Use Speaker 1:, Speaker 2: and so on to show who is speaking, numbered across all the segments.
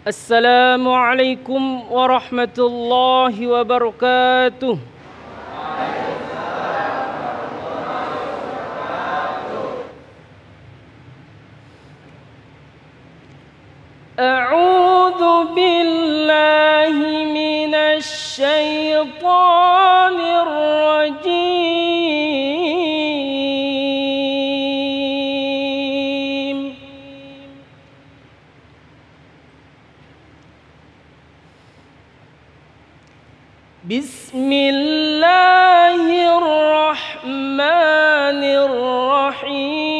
Speaker 1: السلام عليكم ورحمة الله وبركاته. أعوذ بالله من الشيطان الرجيم. بسم الله الرحمن الرحيم.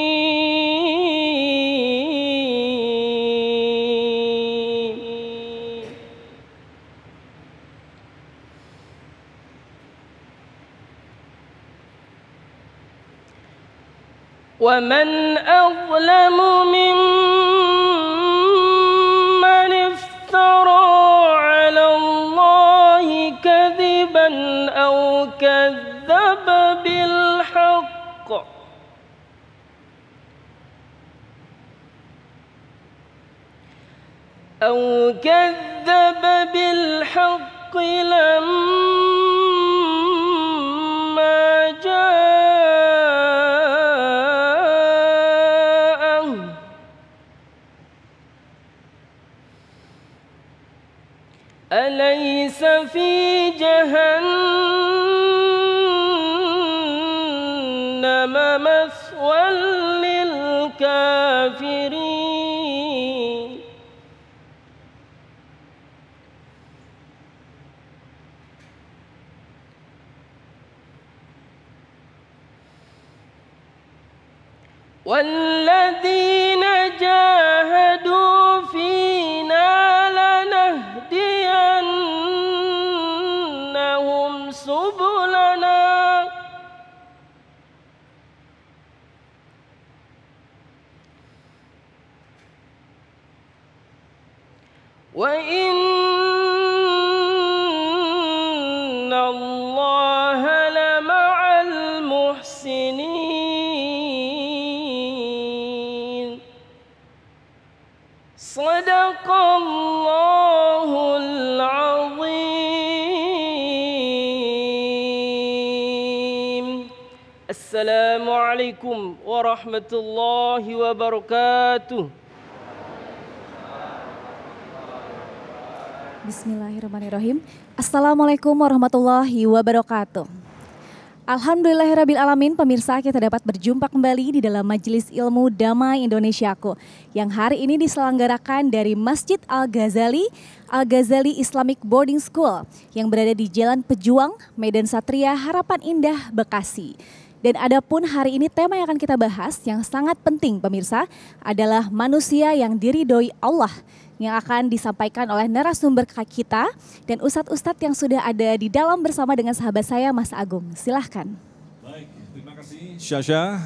Speaker 1: ومن أظلم ممن افترى على الله كذبا أو كذب بالحق لما جاءه أليس في جهنم مثوى للكافرين. والذين جاهدوا فينا لنهدينهم سبلنا وإن الله لمع المحسنين. صدق الله العظيم. السلام عليكم ورحمة الله وبركاته.
Speaker 2: Bismillahirrahmanirrahim. Assalamualaikum warahmatullahi wabarakatuh. Alhamdulillahirrabbilalamin, pemirsa, kita dapat berjumpa kembali di dalam Majelis Ilmu Damai Indonesiaku yang hari ini diselenggarakan dari Masjid Al-Ghazali Islamic Boarding School yang berada di Jalan Pejuang, Medan Satria, Harapan Indah, Bekasi. Dan adapun hari ini tema yang akan kita bahas yang sangat penting pemirsa adalah manusia yang diridhoi Allah, yang akan disampaikan oleh narasumber kita dan ustadz-ustadz yang sudah ada di dalam bersama dengan sahabat saya Mas Agung. Silahkan.
Speaker 3: Baik, terima kasih Syasha.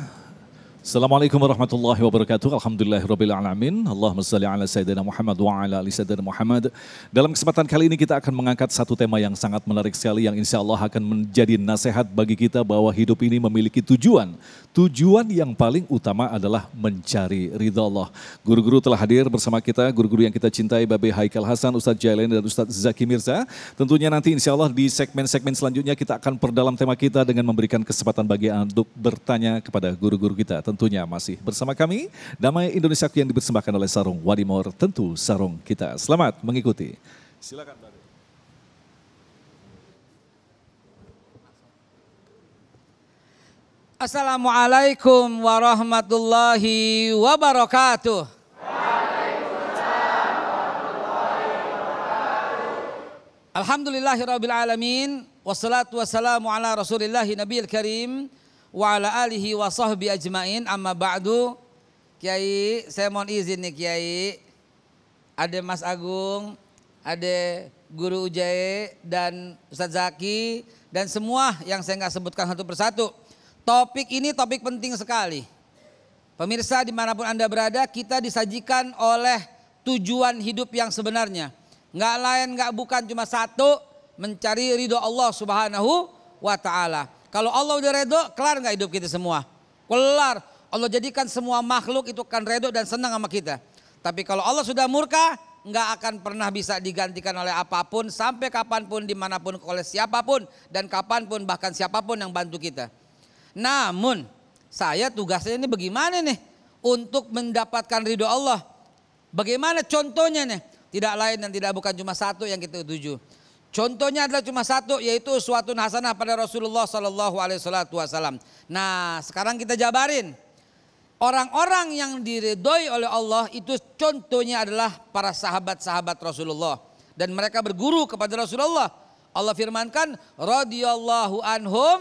Speaker 3: Assalamualaikum warahmatullahi wabarakatuh. Alhamdulillahirrabbilalamin. Allahumma salli ala Sayyidina Muhammad wa ala ali Sayyidina Muhammad. Dalam kesempatan kali ini kita akan mengangkat satu tema yang sangat menarik sekali yang insya Allah akan menjadi nasihat bagi kita bahwa hidup ini memiliki tujuan. Tujuan yang paling utama adalah mencari ridha Allah. Guru-guru telah hadir bersama kita, guru-guru yang kita cintai, Babe Haikal Hasan, Ustadz Jailen dan Ustadz Zaki Mirza. Tentunya nanti insya Allah di segmen-segmen selanjutnya kita akan perdalam tema kita dengan memberikan kesempatan bagi Anda untuk bertanya kepada guru-guru kita. Tentunya masih bersama kami, Damai Indonesia yang dipersembahkan oleh Sarung Wadimor, tentu sarung kita. Selamat mengikuti. Silakan Babe.
Speaker 4: Assalamualaikum warahmatullahi wabarakatuh. Alhamdulillahirrabbilalamin. Wassalatu wassalamu ala rasulillahi nabiyil karim wa ala alihi wa sahbihi ajmain, amma ba'du. Kiai, saya mohon izin nih Kiai, ada Mas Agung, ada Guru Ujae dan Ustadz Zaki dan semua yang saya nggak sebutkan satu persatu. Topik ini topik penting sekali. Pemirsa dimanapun Anda berada, kita disajikan oleh tujuan hidup yang sebenarnya. Nggak lain nggak bukan cuma satu, mencari ridho Allah Subhanahu wa ta'ala. Kalau Allah udah ridho, kelar nggak hidup kita semua? Kelar. Allah jadikan semua makhluk itu kan ridho dan senang sama kita. Tapi kalau Allah sudah murka, nggak akan pernah bisa digantikan oleh apapun, sampai kapanpun, dimanapun, oleh siapapun, dan kapanpun, bahkan siapapun yang bantu kita. Namun saya tugasnya ini bagaimana nih untuk mendapatkan ridho Allah? Bagaimana contohnya nih? Tidak lain dan tidak bukan cuma satu yang kita tuju. Contohnya adalah cuma satu, yaitu uswatun hasanah pada Rasulullah SAW. Nah, sekarang kita jabarin. Orang-orang yang diridhoi oleh Allah itu contohnya adalah para sahabat-sahabat Rasulullah. Dan mereka berguru kepada Rasulullah. Allah firmankan, radhiyallahu anhum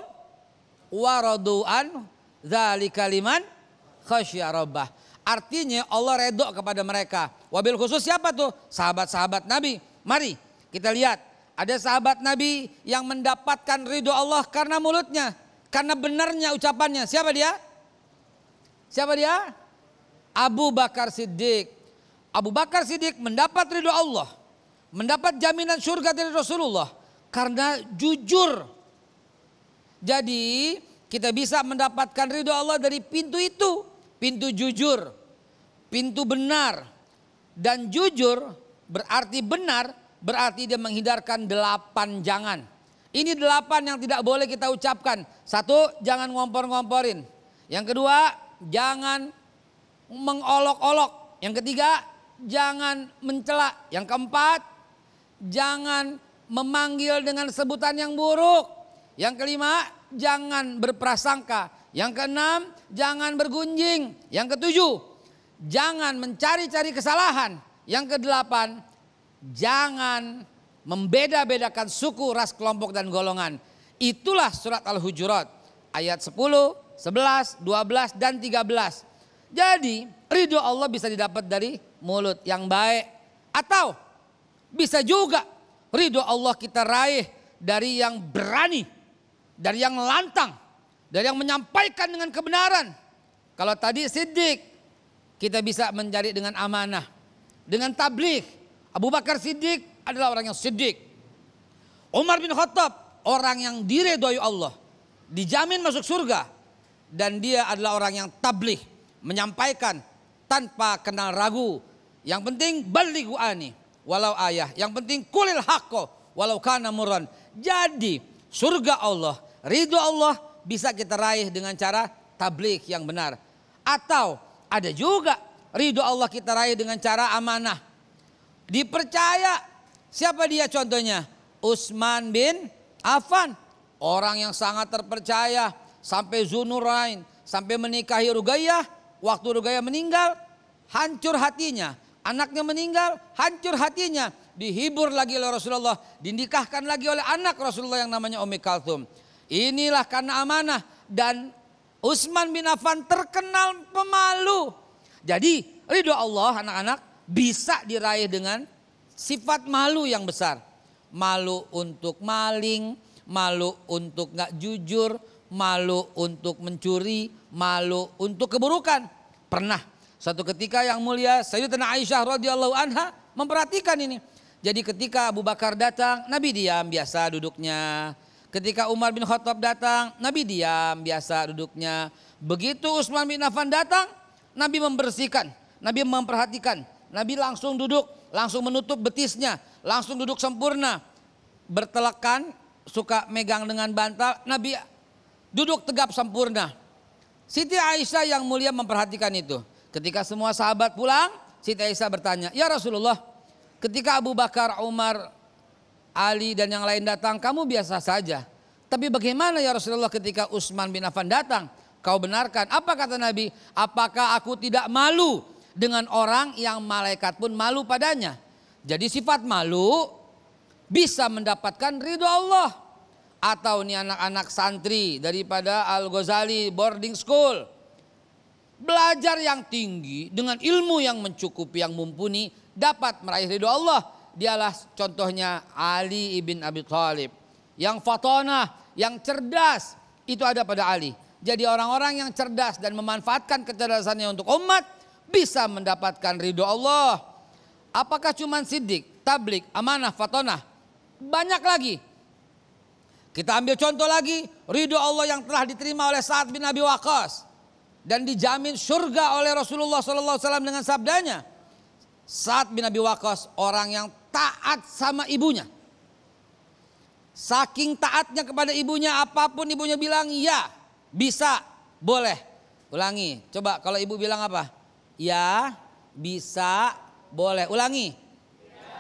Speaker 4: wa radu an dzalika liman khasyya rabbah. Artinya Allah redho kepada mereka. Wabil khusus siapa tuh? Sahabat-sahabat Nabi. Mari kita lihat. Ada sahabat Nabi yang mendapatkan ridho Allah karena mulutnya, karena benarnya ucapannya. Siapa dia? Siapa dia? Abu Bakar Siddiq. Abu Bakar Siddiq mendapat ridho Allah, mendapat jaminan surga dari Rasulullah karena jujur. Jadi kita bisa mendapatkan ridho Allah dari pintu itu, pintu jujur, pintu benar. Dan jujur berarti benar, berarti dia menghindarkan 8 jangan. Ini 8 yang tidak boleh kita ucapkan. 1, jangan ngompor-ngomporin. Yang kedua, jangan mengolok-olok. Yang ketiga, jangan mencela. Yang keempat, jangan memanggil dengan sebutan yang buruk. Yang kelima, jangan berprasangka. Yang keenam, jangan bergunjing. Yang ketujuh, jangan mencari-cari kesalahan. Yang kedelapan, jangan membeda-bedakan suku, ras, kelompok, dan golongan. Itulah surat Al-Hujurat ayat 10, 11, 12, dan 13. Jadi ridho Allah bisa didapat dari mulut yang baik. Atau bisa juga ridho Allah kita raih dari yang berani, dari yang lantang, dari yang menyampaikan dengan kebenaran. Kalau tadi Siddiq, kita bisa mencari dengan amanah, dengan tabligh. Abu Bakar Siddiq adalah orang yang siddiq. Umar bin Khattab orang yang diridhoi Allah, dijamin masuk surga. Dan dia adalah orang yang tabligh, menyampaikan tanpa kenal ragu. Yang penting balighu ani walau ayah. Yang penting qulil haqqo walau kana murran. Jadi surga Allah, ridho Allah bisa kita raih dengan cara tabligh yang benar. Atau ada juga ridho Allah kita raih dengan cara amanah. Dipercaya. Siapa dia contohnya? Utsman bin Affan. Orang yang sangat terpercaya. Sampai Zunurain. Sampai menikahi Ruqayyah. Waktu Ruqayyah meninggal, hancur hatinya. Anaknya meninggal, hancur hatinya. Dihibur lagi oleh Rasulullah. Dinikahkan lagi oleh anak Rasulullah yang namanya Ummi Kalthum. Inilah karena amanah. Dan Utsman bin Affan terkenal pemalu. Jadi ridho Allah anak-anak bisa diraih dengan sifat malu yang besar. Malu untuk maling, malu untuk gak jujur, malu untuk mencuri, malu untuk keburukan. Pernah satu ketika yang mulia Sayyidatina Aisyah radhiyallahu anha memperhatikan ini. Jadi ketika Abu Bakar datang, Nabi diam biasa duduknya. Ketika Umar bin Khattab datang, Nabi diam biasa duduknya. Begitu Utsman bin Affan datang, Nabi membersihkan, Nabi memperhatikan. Nabi langsung duduk, langsung menutup betisnya, langsung duduk sempurna. Bertelekan, suka megang dengan bantal, Nabi duduk tegap sempurna. Siti Aisyah yang mulia memperhatikan itu. Ketika semua sahabat pulang, Siti Aisyah bertanya, "Ya Rasulullah, ketika Abu Bakar, Umar, Ali dan yang lain datang, kamu biasa saja. Tapi bagaimana ya Rasulullah ketika Utsman bin Affan datang? Kau benarkan." Apa kata Nabi? "Apakah aku tidak malu dengan orang yang malaikat pun malu padanya?" Jadi sifat malu bisa mendapatkan ridho Allah. Atau nih anak-anak santri daripada Al-Ghazali Boarding School, belajar yang tinggi dengan ilmu yang mencukupi, yang mumpuni, dapat meraih ridho Allah. Dialah contohnya Ali ibn Abi Thalib. Yang fatonah, yang cerdas, itu ada pada Ali. Jadi orang-orang yang cerdas dan memanfaatkan kecerdasannya untuk umat bisa mendapatkan ridho Allah. Apakah cuma siddiq, tabligh, amanah, fatonah? Banyak lagi. Kita ambil contoh lagi, ridho Allah yang telah diterima oleh Sa'ad bin Abi Waqqas dan dijamin surga oleh Rasulullah SAW dengan sabdanya. Sa'ad bin Abi Waqqas orang yang taat sama ibunya. Saking taatnya kepada ibunya, apapun ibunya bilang ya, bisa, boleh. Ulangi, coba kalau ibu bilang apa? Ya, bisa, boleh. Ulangi. Ya,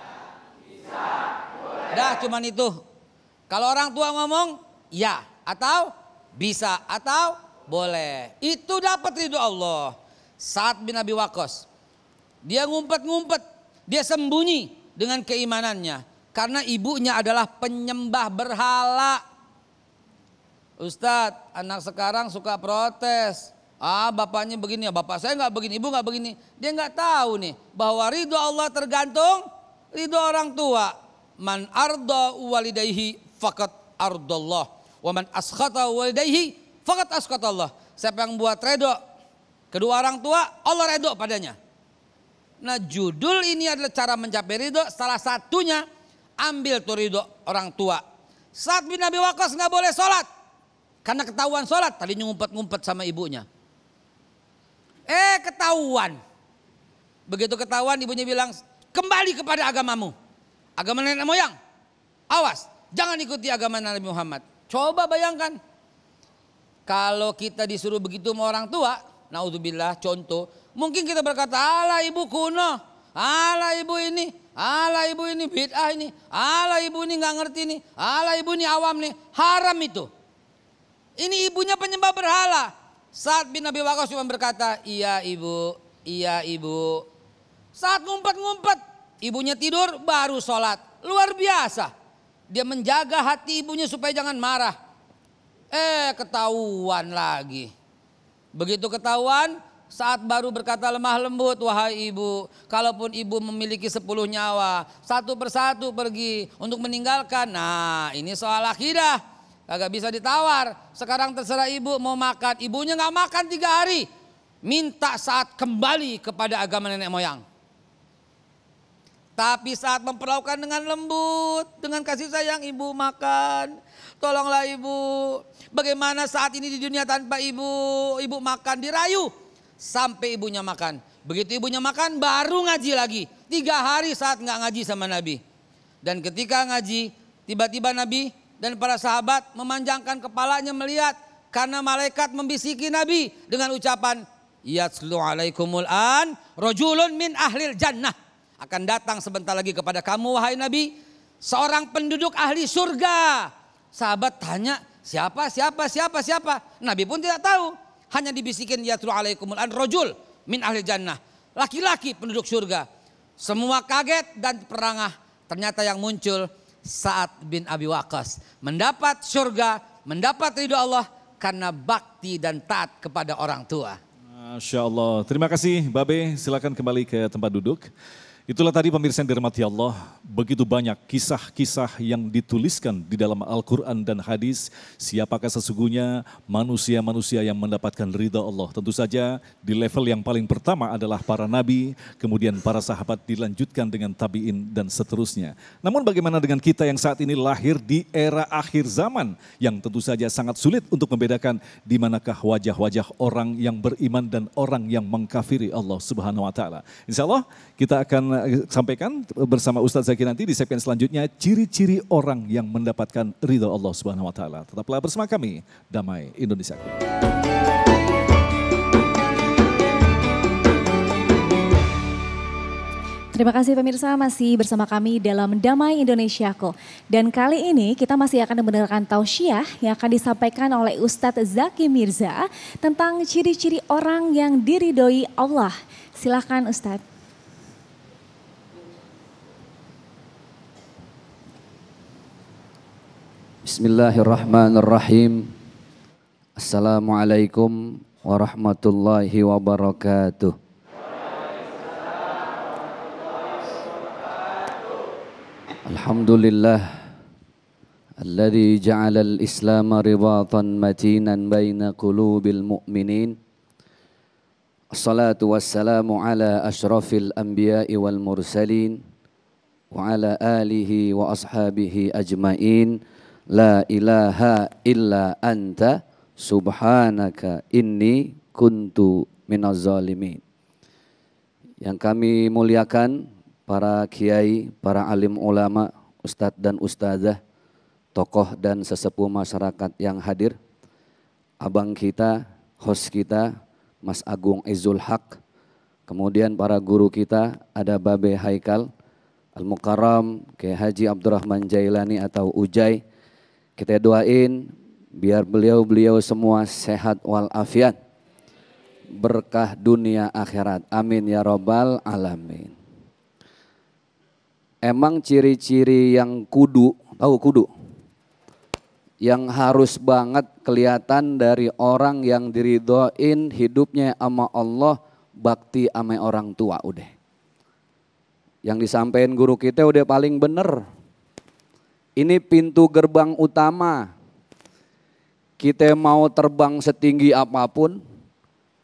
Speaker 4: bisa, boleh. Dah cuman itu. Kalau orang tua ngomong ya atau bisa atau boleh, itu dapat ridho Allah. Sa'ad bin Abi Waqqas, dia ngumpet-ngumpet, dia sembunyi dengan keimanannya karena ibunya adalah penyembah berhala. Ustadz, anak sekarang suka protes. Bapaknya begini ya, bapak saya nggak begini, ibu nggak begini. Dia nggak tahu nih bahwa ridho Allah tergantung ridho orang tua. Man arda walidayhi faqad ardallah, wa man askhata walidayhi faqad asqatallah. Siapa yang buat ridho kedua orang tua, Allah ridho padanya. Nah, judul ini adalah cara mencapai ridho. Salah satunya ambil tuh ridho orang tua. Sa'ad bin Abi Waqqas nggak boleh sholat karena ketahuan sholat. Tadi ngumpet-ngumpet sama ibunya. Ketahuan. Begitu ketahuan, ibunya bilang, kembali kepada agamamu, agama nenek moyang. Awas, jangan ikuti agama Nabi Muhammad. Coba bayangkan, kalau kita disuruh begitu sama orang tua, naudzubillah, contoh, mungkin kita berkata, alah ibu kuno, alah ibu ini bid'ah ini, alah ibu ini nggak ngerti ini, alah ibu ini awam nih, haram itu. Ini ibunya penyembah berhala. Sa'ad bin Abi Waqqas cuma berkata, iya ibu, iya ibu. Saat ngumpet-ngumpet, ibunya tidur baru sholat. Luar biasa. Dia menjaga hati ibunya supaya jangan marah. Ketahuan lagi. Begitu ketahuan, Sa'ad baru berkata lemah lembut, wahai ibu, kalaupun ibu memiliki 10 nyawa, satu persatu pergi untuk meninggalkan. Nah, ini soal akidah. Kagak bisa ditawar. Sekarang terserah ibu mau makan. Ibunya gak makan 3 hari. Minta Sa'ad kembali kepada agama nenek moyang. Tapi Sa'ad memperlakukan dengan lembut, dengan kasih sayang, ibu makan. Tolonglah ibu. Bagaimana saat ini di dunia tanpa ibu? Ibu makan, dirayu sampai ibunya makan. Begitu ibunya makan baru ngaji lagi. 3 hari Sa'ad gak ngaji sama Nabi. Dan ketika ngaji, tiba-tiba Nabi dan para sahabat memanjangkan kepalanya melihat karena malaikat membisiki Nabi dengan ucapan, yatslu alaikumul an rajulun min ahlil jannah. Akan datang sebentar lagi kepada kamu wahai Nabi, seorang penduduk ahli surga. Sahabat tanya, siapa? Nabi pun tidak tahu. Hanya dibisikin yatslu alaikumul an rajul min ahlil jannah. Laki-laki penduduk surga. Semua kaget dan perangah. Ternyata yang muncul Sa'ad bin Abi Waqqas, mendapat surga, mendapat ridho Allah karena bakti dan taat kepada orang tua.
Speaker 3: Masya Allah. Terima kasih Babe, silakan kembali ke tempat duduk. Itulah tadi pemirsa yang dirahmati Allah, begitu banyak kisah-kisah yang dituliskan di dalam Al-Quran dan hadis. Siapakah sesungguhnya manusia-manusia yang mendapatkan ridha Allah? Tentu saja di level yang paling pertama adalah para nabi, kemudian para sahabat, dilanjutkan dengan tabi'in dan seterusnya. Namun bagaimana dengan kita yang saat ini lahir di era akhir zaman, yang tentu saja sangat sulit untuk membedakan di manakah wajah-wajah orang yang beriman dan orang yang mengkafiri Allah Subhanahu wa Ta'ala. Insya Allah kita akan sampaikan bersama Ustadz Zaki nanti di segmen selanjutnya ciri-ciri orang yang mendapatkan ridha Allah Subhanahu wa Ta'ala. Tetaplah bersama kami, Damai Indonesia.
Speaker 2: Terima kasih pemirsa, masih bersama kami dalam Damai Indonesiaku. Dan kali ini kita masih akan mendengarkan tausiah yang akan disampaikan oleh Ustadz Zaki Mirza tentang ciri-ciri orang yang diridhoi Allah. Silakan Ustadz.
Speaker 5: Bismillahirrahmanirrahim. Assalamualaikum warahmatullahi wabarakatuh. Alhamdulillah alladzi ja'ala al-islam ribatan matinan baina qulubil mu'minin. Assalatu wassalamu ala asyrafil anbiya'i wal mursalin wa ala alihi wa ashabihi ajmain. La ilaha illa anta subhanaka inni kuntu minaz zalimin. Yang kami muliakan para kiai, para alim ulama, ustadz dan ustazah, tokoh dan sesepuh masyarakat yang hadir. Abang kita, host kita, Mas Agung Izzul Haq. Kemudian para guru kita, ada Babe Haikal, Al-Mukarram, Kiai Haji Abdurrahman Jailani atau Ujai. Kita doain biar beliau-beliau semua sehat walafiat. Berkah dunia akhirat. Amin ya rabbal alamin. Emang ciri-ciri yang kudu, tahu kudu? Yang harus banget kelihatan dari orang yang diridhoin hidupnya sama Allah, bakti sama orang tua udah. Yang disampaikan guru kita udah paling bener. Ini pintu gerbang utama. Kita mau terbang setinggi apapun,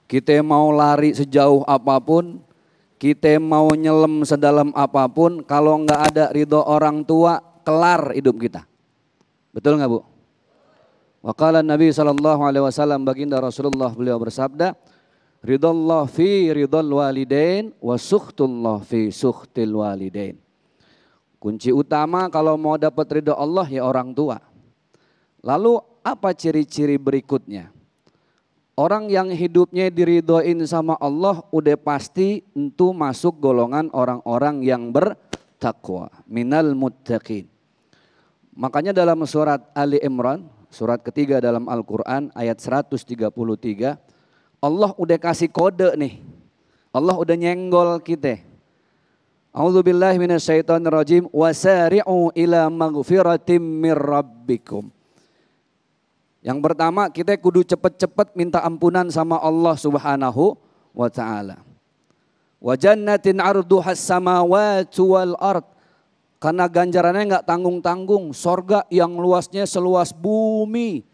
Speaker 5: kita mau lari sejauh apapun, kita mau nyelam sedalam apapun, kalau nggak ada ridho orang tua, kelar hidup kita. Betul nggak Bu? Waqala Nabi SAW, baginda Rasulullah beliau bersabda, ridallah fi ridal walidain wa sukhtullah fi sukhtil walidain. Kunci utama kalau mau dapat ridho Allah ya orang tua. Lalu apa ciri-ciri berikutnya? Orang yang hidupnya diridhoin sama Allah udah pasti tentu masuk golongan orang-orang yang bertakwa. Minal muttaqin. Makanya dalam surat Ali Imran, surat ketiga dalam Al-Quran ayat 133, Allah udah kasih kode nih. Allah udah nyenggol kita. A'udzubillahi minasyaitonirrajim. Wasari'u ila maghfiratim mir rabbikum. Yang pertama kita kudu cepet-cepet minta ampunan sama Allah Subhanahu wa ta'ala. Wa jannatin arduhas samawati wal ard. Karena ganjarannya enggak tanggung-tanggung. Sorga yang luasnya seluas bumi.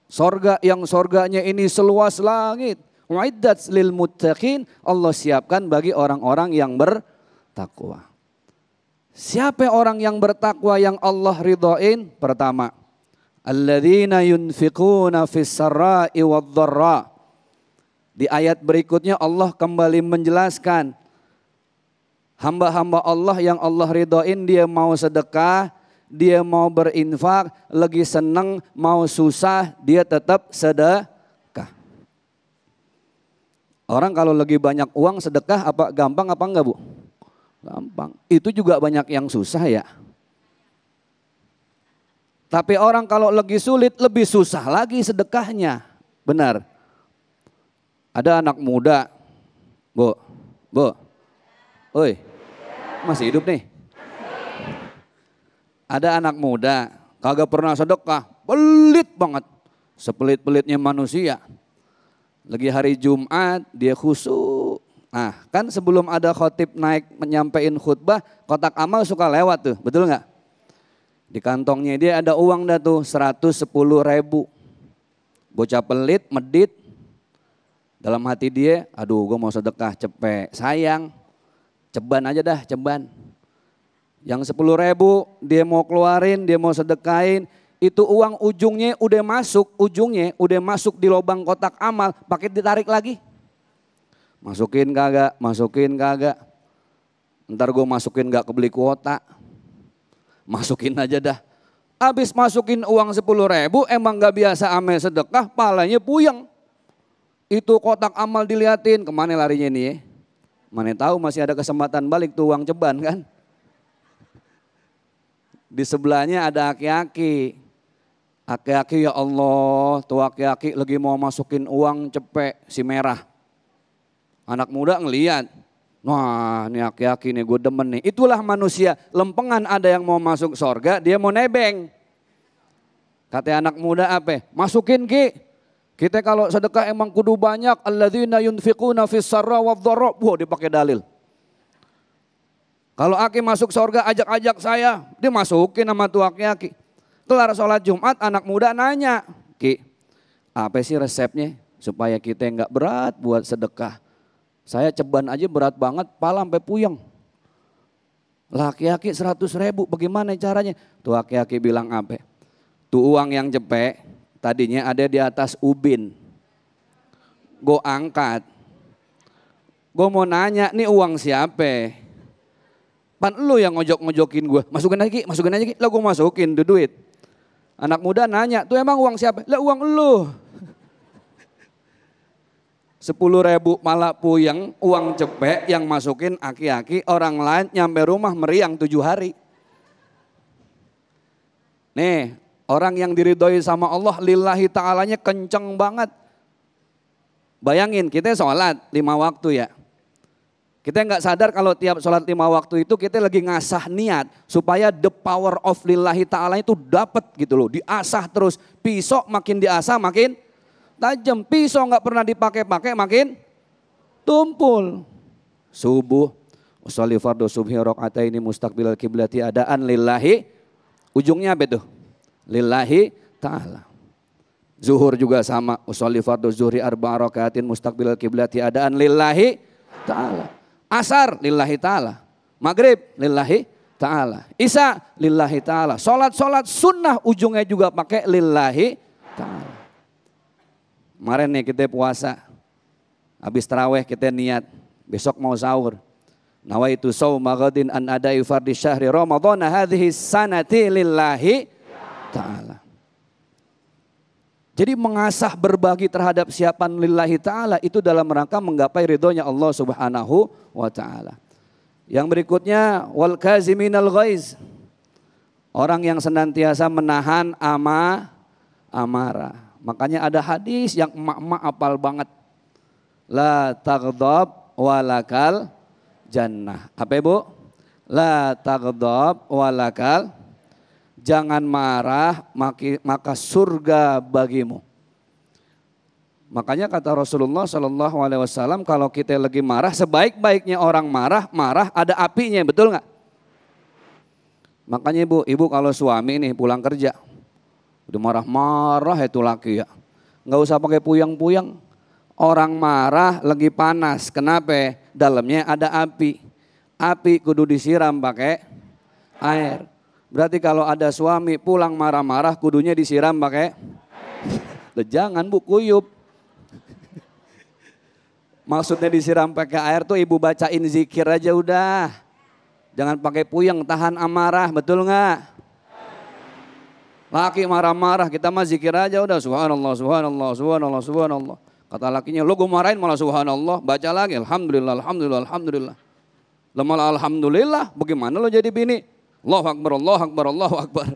Speaker 5: Sorga yang sorganya ini seluas langit. Uiddat lil muttaqin. Allah siapkan bagi orang-orang yang bertakwa. Siapa orang yang bertakwa yang Allah ridhoin? Pertama, alladzina yunfiquna fis sarra'i wad dharra. Di ayat berikutnya Allah kembali menjelaskan hamba-hamba Allah yang Allah ridhoin, dia mau sedekah, dia mau berinfak, lagi seneng mau susah dia tetap sedekah. Orang kalau lagi banyak uang sedekah apa gampang apa enggak Bu? Gampang. Itu juga banyak yang susah ya. Tapi orang kalau lagi sulit lebih susah lagi sedekahnya. Benar. Ada anak muda. Bu. Oi. Masih hidup nih. Ada anak muda. Kagak pernah sedekah. Pelit banget. Sepelit-pelitnya manusia. Lagi hari Jumat dia khusyuk. Nah kan sebelum ada khotib naik menyampaikan khutbah, kotak amal suka lewat tuh. Betul nggak? Di kantongnya dia ada uang dah tuh 110.000. Bocah pelit, medit. Dalam hati dia, aduh gue mau sedekah cepet. Sayang, ceban aja dah, ceban. Yang 10.000 dia mau keluarin, dia mau sedekahin. Itu uang ujungnya udah masuk di lubang kotak amal. Pakai ditarik lagi. Masukin kagak. Ntar gue masukin gak kebeli kuota. Masukin aja dah. Habis masukin uang 10.000 emang gak biasa ame sedekah, palanya puyeng. Itu kotak amal diliatin, kemana larinya nih ya? Mana tahu masih ada kesempatan balik tuh uang ceban kan? Di sebelahnya ada aki-aki. Aki-aki ya Allah, tuh aki-aki lagi mau masukin uang cepet si merah. Anak muda ngeliat. Wah ini aki-aki nih gue demen nih. Itulah manusia, lempengan ada yang mau masuk sorga, dia mau nebeng. Kata anak muda apa? Masukin Ki. Kita kalau sedekah emang kudu banyak. Alladzina yunfiquna fis sarra wad dharra. Wah dia pakai dalil. Kalau aki masuk sorga ajak-ajak saya, dia masukin sama tuh aki-aki. Kelar sholat Jumat anak muda nanya, Ki apa sih resepnya supaya kita nggak berat buat sedekah? Saya ceban aja berat banget, pala sampai puyeng. Laki-laki 100.000, bagaimana caranya? Tuh laki-laki bilang apa? Tuh uang yang cepet, tadinya ada di atas ubin. Gue angkat. Gue mau nanya, nih uang siapa? Pan lu yang ngojok-ngojokin gue. Masukin aja Ki. Lah gue masukin tuh duit. Anak muda nanya, tuh emang uang siapa? Lah uang lu. 10.000 malah puyeng, uang cepek yang masukin aki-aki, orang lain nyampe rumah meriang 7 hari. Nih, orang yang diridhoi sama Allah lillahi ta'alanya kenceng banget. Bayangin kita sholat 5 waktu ya. Kita nggak sadar kalau tiap sholat 5 waktu itu kita lagi ngasah niat supaya the power of lillahi ta'ala itu dapat gitu loh. Diasah terus, pisau makin diasah makin tajam, pisau nggak pernah dipakai-pakai makin tumpul. Subuh, usolli fardhu subhi rakaataini mustaqbilal kiblati adaan lillahi. Ujungnya apa itu? Lillahi ta'ala. Zuhur juga sama, usolli fardhu zuhri arba'a rakaatin mustaqbilal kiblati adaan lillahi ta'ala. Asar lillahi ta'ala. Maghrib lillahi ta'ala. Isya lillahi ta'ala. Sholat sunnah ujungnya juga pakai lillahi ta'ala. Kemarin nih kita puasa, habis taraweh kita niat, besok mau sahur. Nawaitu shauma ghadin an adai fardhi syahri ramadhana hadhihi sanati lillahi ta'ala. Jadi mengasah berbagi terhadap siapan lillahi ta'ala itu dalam rangka menggapai ridhonya Allah subhanahu wa ta'ala. Yang berikutnya wal kaziminal ghaiz. Orang yang senantiasa menahan amarah. Makanya ada hadis yang emak-emak apal banget. La taghdab walakal jannah. Apa Ibu? La taghdab walakal. Jangan marah maka surga bagimu. Makanya kata Rasulullah SAW kalau kita lagi marah sebaik-baiknya orang marah ada apinya, betul nggak? Makanya ibu kalau suami nih pulang kerja udah marah-marah itu laki ya, nggak usah pakai puyang-puyang. Orang marah lagi panas, kenapa? Dalamnya ada api. Api kudu disiram pakai air. Berarti kalau ada suami pulang marah-marah kudunya disiram pakai jangan Bu, kuyup. Maksudnya disiram pakai air tuh ibu bacain zikir aja udah. Jangan pakai puyeng, tahan amarah, betul nggak? Laki marah-marah kita mah zikir aja udah, subhanallah, subhanallah, subhanallah, subhanallah. Kata lakinya, lo gue marahin malah subhanallah, baca lagi alhamdulillah, alhamdulillah, alhamdulillah. Malah alhamdulillah, bagaimana lo jadi bini? Allahu Akbar, Allahu Akbar, Allahu Akbar.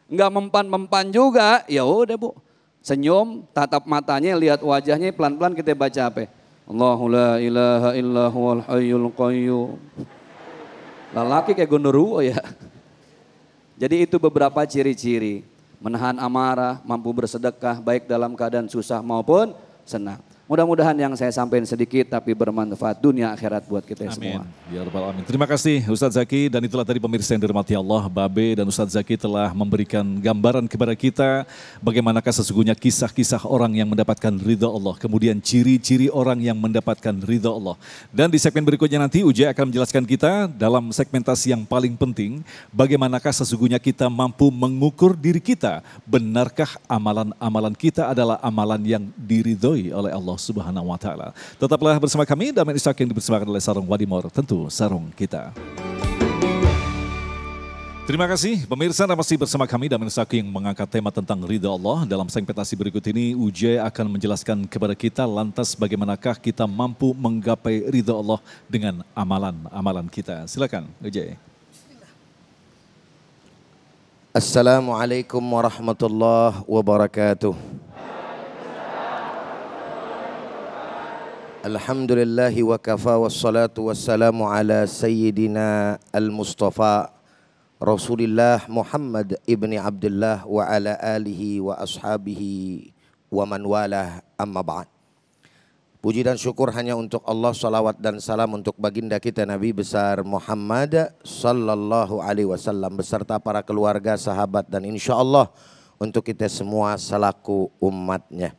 Speaker 5: Enggak mempan-mempan juga, ya udah Bu. Senyum, tatap matanya, lihat wajahnya, pelan-pelan kita baca apa? Allahu la ilaha illa huwal hayyul qayyum. Lelaki kayak gondoruo ya. Jadi itu beberapa ciri-ciri. Menahan amarah, mampu bersedekah, baik dalam keadaan susah maupun senang. Mudah-mudahan yang saya sampaikan sedikit tapi bermanfaat dunia akhirat buat kita semua.
Speaker 3: Ya Rabbal Alamin. Terima kasih Ustadz Zaki, dan itulah tadi pemirsa yang dirahmati Allah, Babe dan Ustadz Zaki telah memberikan gambaran kepada kita bagaimanakah sesungguhnya kisah-kisah orang yang mendapatkan ridha Allah, kemudian ciri-ciri orang yang mendapatkan ridha Allah. Dan di segmen berikutnya nanti Ujai akan menjelaskan kita dalam segmentasi yang paling penting, bagaimanakah sesungguhnya kita mampu mengukur diri kita, benarkah amalan-amalan kita adalah amalan yang diridhoi oleh Allah Subhanahu wa ta'ala. Tetaplah bersama kami dalam Ishak yang dipersembahkan oleh Sarung Wadimor, tentu sarung kita. Terima kasih pemirsa, masih bersama kami dalam Ishak yang mengangkat tema tentang ridha Allah. Dalam segmentasi berikut ini Ujai akan menjelaskan kepada kita lantas bagaimanakah kita mampu menggapai ridha Allah dengan amalan-amalan kita. Silakan Ujai.
Speaker 6: Assalamualaikum warahmatullahi wabarakatuh. Alhamdulillahi wa kafa wassalatu wassalamu ala sayyidina al-Mustafa Rasulillah Muhammad ibni Abdullah wa ala alihi wa ashabihi wa man walah, amma ba'd. Puji dan syukur hanya untuk Allah, salawat dan salam untuk baginda kita Nabi besar Muhammad sallallahu alaihi wasallam beserta para keluarga, sahabat dan insya Allah untuk kita semua selaku umatnya.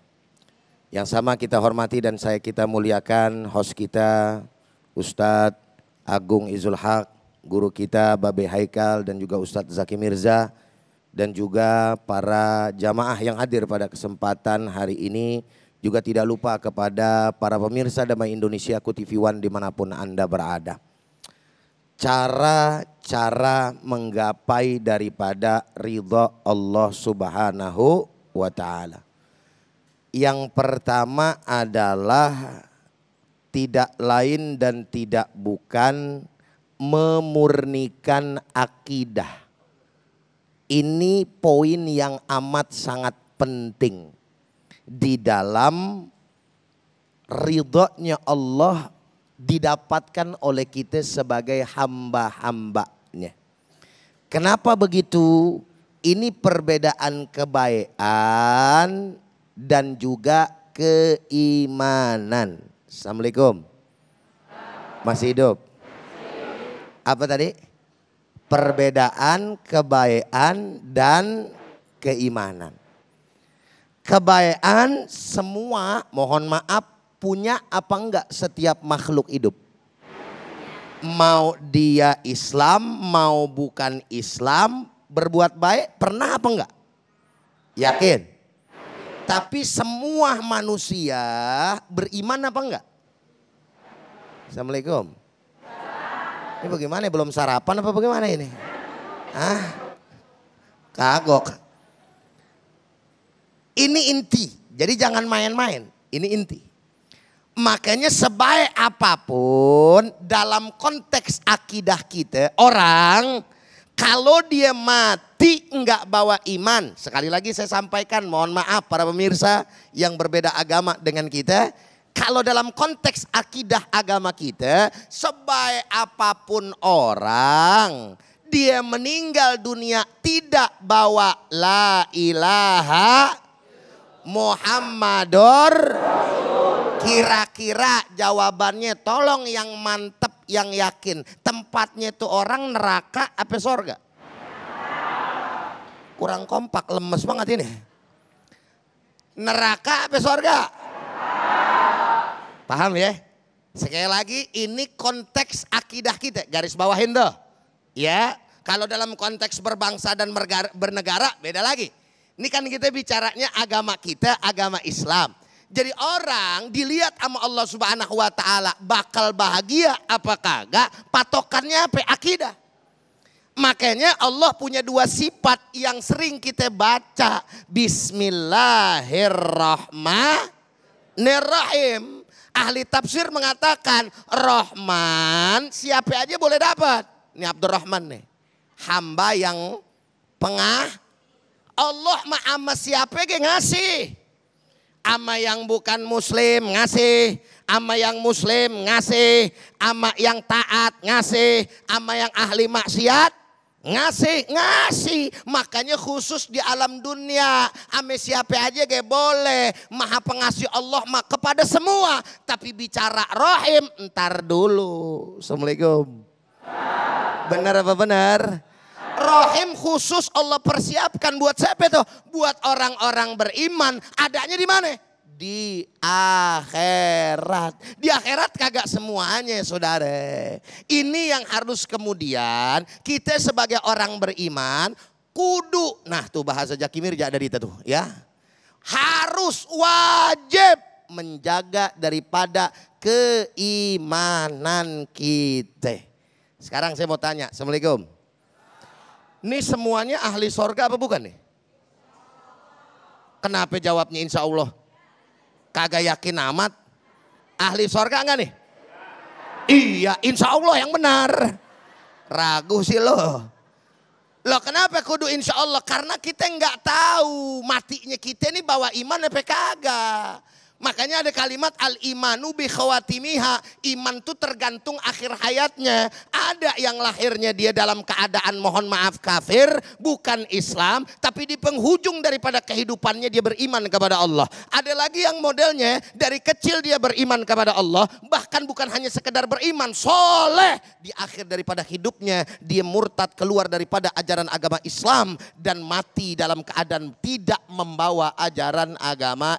Speaker 6: Yang sama kita hormati dan kita muliakan host kita Ustadz Agung Izul Haq, guru kita Babe Haikal dan juga Ustadz Zaki Mirza, dan juga para jamaah yang hadir pada kesempatan hari ini Juga tidak lupa kepada para pemirsa Damai Indonesia TV One dimanapun Anda berada. Cara-cara menggapai daripada ridha Allah Subhanahu wa Ta'ala. Yang pertama adalah tidak lain dan tidak bukan memurnikan akidah. Ini poin yang amat sangat penting di dalam ridhonya Allah didapatkan oleh kita sebagai hamba-hambanya. Kenapa begitu? Ini perbedaan kebaikan dan juga keimanan. Assalamualaikum. Masih hidup? Apa tadi? Perbedaan kebaikan dan keimanan. Kebaikan semua, mohon maaf, punya apa enggak setiap makhluk hidup? Mau dia Islam, mau bukan Islam, berbuat baik pernah apa enggak? Yakin? Tapi semua manusia beriman apa enggak? Assalamualaikum. Ini bagaimana? Belum sarapan apa bagaimana ini? Hah? Kagok. Ini inti, jadi jangan main-main, ini inti. Makanya sebaik apapun dalam konteks akidah kita, orang kalau dia mati enggak bawa iman. Sekali lagi saya sampaikan, mohon maaf para pemirsa yang berbeda agama dengan kita. Kalau dalam konteks akidah agama kita, sebaik apapun orang, dia meninggal dunia tidak bawa la ilaha Muhammadur, kira-kira jawabannya tolong yang mantep, yang yakin. Tempatnya itu orang neraka apa sorga? Kurang kompak, lemes banget ini. Neraka apa sorga? Paham ya? Sekali lagi ini konteks akidah kita, garis bawahin tuh. Ya, kalau dalam konteks berbangsa dan bernegara beda lagi. Ini kan kita bicaranya agama kita, agama Islam. Jadi orang dilihat sama Allah Subhanahu wa Ta'ala bakal bahagia apa kagak, patokannya apa? Akidah. Makanya Allah punya dua sifat yang sering kita baca. Bismillahirrahmanirrahim. Ahli tafsir mengatakan Rahman siapa aja boleh dapat. Ini Abdurrahman nih. Hamba yang Allah mah ama siapa yang ngasih. Ama yang bukan muslim ngasih. Ama yang muslim ngasih. Ama yang taat ngasih. Ama yang ahli maksiat ngasih. Makanya khusus di alam dunia. Ama siapa aja gak boleh. Maha pengasih Allah mah kepada semua. Tapi bicara rahim ntar dulu. Assalamualaikum. Benar apa benar? Rahim khusus Allah persiapkan buat siapa itu? Buat orang-orang beriman. Adanya di mana? Di akhirat. Di akhirat kagak semuanya saudara. Ini yang harus kemudian kita sebagai orang beriman kudu. Nah tuh bahasa Jakimir ada di itu ya. Harus wajib menjaga daripada keimanan kita. Sekarang saya mau tanya. Assalamualaikum. Ini semuanya ahli sorga apa bukan nih? Kenapa jawabnya insya Allah? Kagak yakin amat. Ahli sorga enggak nih? Iya insya Allah yang benar. Ragu sih lo. Loh kenapa kudu insya Allah? Karena kita nggak tahu matinya kita ini bawa iman apa kagak. Makanya ada kalimat al-imanu bi khawatimiha. Iman itu tergantung akhir hayatnya. Ada yang lahirnya dia dalam keadaan mohon maaf kafir, bukan Islam, tapi di penghujung daripada kehidupannya dia beriman kepada Allah. Ada lagi yang modelnya dari kecil dia beriman kepada Allah, bahkan bukan hanya sekedar beriman, soleh. Di akhir daripada hidupnya dia murtad keluar daripada ajaran agama Islam dan mati dalam keadaan tidak membawa ajaran agama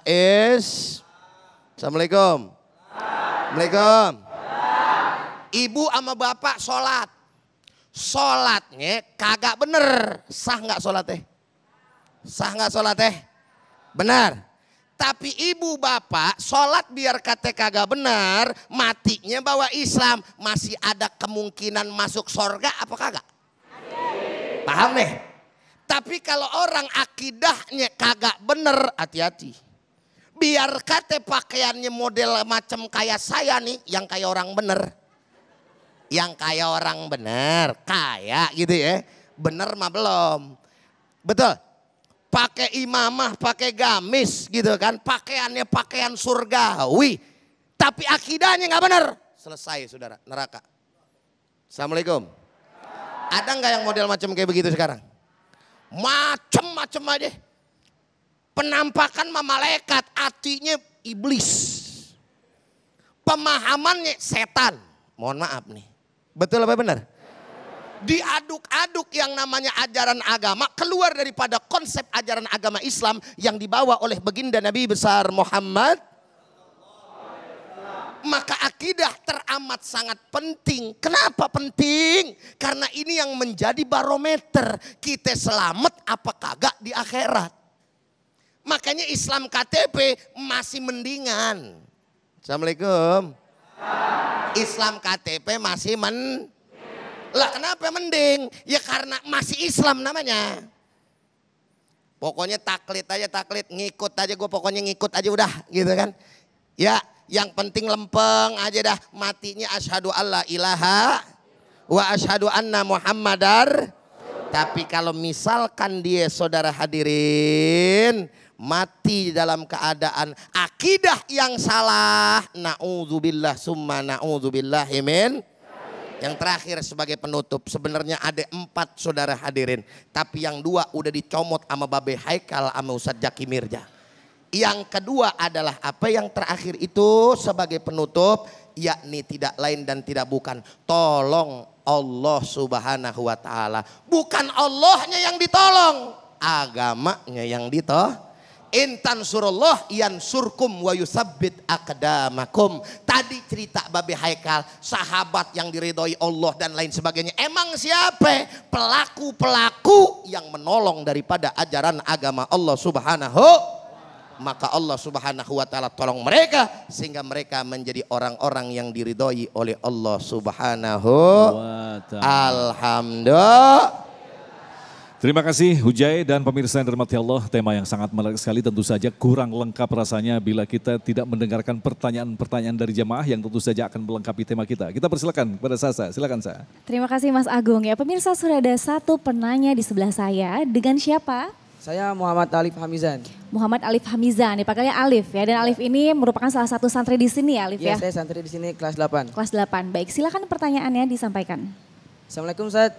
Speaker 6: Assalamualaikum. Assalamualaikum. Ibu sama bapak sholat. Sholatnya kagak bener. Sah nggak sholatnya? Sah nggak sholatnya? Benar. Tapi ibu bapak sholat biar kata kagak benar, matinya bawa Islam, masih ada kemungkinan masuk sorga apa kagak? Paham deh? Tapi kalau orang akidahnya kagak bener, hati-hati. Biar kata pakaiannya model macam kayak saya nih, yang kayak orang bener. Yang kayak orang bener, kayak gitu ya. Bener mah belum. Betul? Pakai imamah, pakai gamis gitu kan. Pakaiannya pakaian surgawi. Tapi akidahnya gak bener. Selesai saudara, neraka. Assalamualaikum. Ada nggak yang model macam kayak begitu sekarang? Macem-macem aja. Penampakan mah malaikat, hatinya iblis. Pemahamannya setan. Mohon maaf nih. Betul apa benar? Diaduk-aduk yang namanya ajaran agama keluar daripada konsep ajaran agama Islam yang dibawa oleh baginda Nabi besar Muhammad. Maka akidah teramat sangat penting. Kenapa penting? Karena ini yang menjadi barometer kita selamat apa kagak di akhirat. Makanya Islam KTP masih mendingan. Assalamualaikum. Islam KTP masih Lah kenapa mending? Ya karena masih Islam namanya. Pokoknya taklid aja taklid, ngikut aja gue pokoknya ngikut aja udah gitu kan. Ya yang penting lempeng aja dah, matinya asyhadu alla ilaha wa asyhadu anna muhammadar. Tapi kalau misalkan dia saudara hadirin mati dalam keadaan akidah yang salah, naudzubillah summa naudzubillahi min. Yang terakhir sebagai penutup, sebenarnya ada 4 saudara hadirin, tapi yang 2 udah dicomot sama Babe Haikal sama Ustadz Jaki Mirja. Yang kedua adalah apa yang terakhir itu sebagai penutup, yakni tidak lain dan tidak bukan tolong Allah subhanahu wa ta'ala. Bukan Allahnya yang ditolong, agamanya yang ditolong. Intan surullah yansurkum wa yusabbit aqdamakum. Tadi cerita Babe Haikal, sahabat yang diridhoi Allah dan lain sebagainya. Emang siapa? Pelaku-pelaku yang menolong daripada ajaran agama Allah subhanahu. Maka Allah subhanahu wa ta'ala tolong mereka sehingga mereka menjadi orang-orang yang diridhoi oleh Allah subhanahu wa ta'ala. Alhamdulillah.
Speaker 3: Terima kasih Hujai dan pemirsa yang dirahmati Allah. Tema yang sangat menarik sekali, tentu saja kurang lengkap rasanya bila kita tidak mendengarkan pertanyaan-pertanyaan dari jemaah yang tentu saja akan melengkapi tema kita. Kita persilakan kepada Sasa, silakan Sa.
Speaker 2: Terima kasih Mas Agung ya. Pemirsa sudah ada satu penanya di sebelah saya. Dengan siapa?
Speaker 7: Saya Muhammad Alif Hamizan.
Speaker 2: Muhammad Alif Hamizan, dipanggilnya Alif ya. Dan Alif ini merupakan salah satu santri di sini ya Alif ya?
Speaker 7: Iya, saya santri di sini kelas 8.
Speaker 2: Kelas 8, baik silakan pertanyaannya disampaikan.
Speaker 7: Assalamualaikum Ustaz.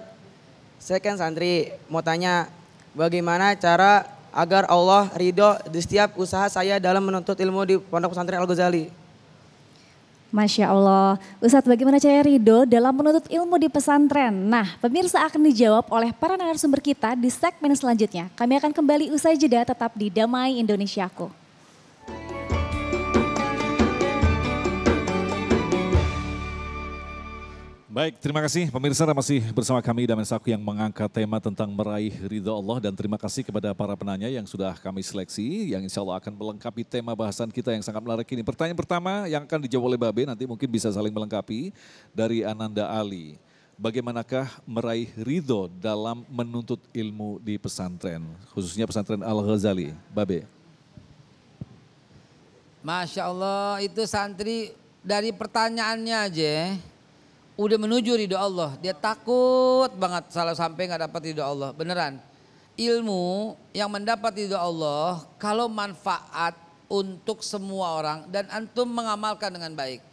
Speaker 7: Saya kan santri, mau tanya bagaimana cara agar Allah ridho di setiap usaha saya dalam menuntut ilmu di Pondok Pesantren Al-Ghazali.
Speaker 2: Masya Allah. Ustadz, bagaimana cara ridho dalam menuntut ilmu di pesantren? Nah, pemirsa akan dijawab oleh para narasumber kita di segmen selanjutnya. Kami akan kembali usai jeda, tetap di Damai Indonesiaku.
Speaker 3: Baik, terima kasih pemirsa masih bersama kami Damai Saku yang mengangkat tema tentang meraih ridha Allah, dan terima kasih kepada para penanya yang sudah kami seleksi yang insya Allah akan melengkapi tema bahasan kita yang sangat menarik ini. Pertanyaan pertama yang akan dijawab oleh Babe nanti mungkin bisa saling melengkapi dari Ananda Ali. Bagaimanakah meraih ridho dalam menuntut ilmu di pesantren, khususnya pesantren Al-Ghazali? Babe.
Speaker 4: Masya Allah, itu santri dari pertanyaannya aja udah menuju ridho Allah. Dia takut banget salah sampai nggak dapat ridho Allah. Beneran. Ilmu yang mendapat ridho Allah kalau manfaat untuk semua orang dan antum mengamalkan dengan baik.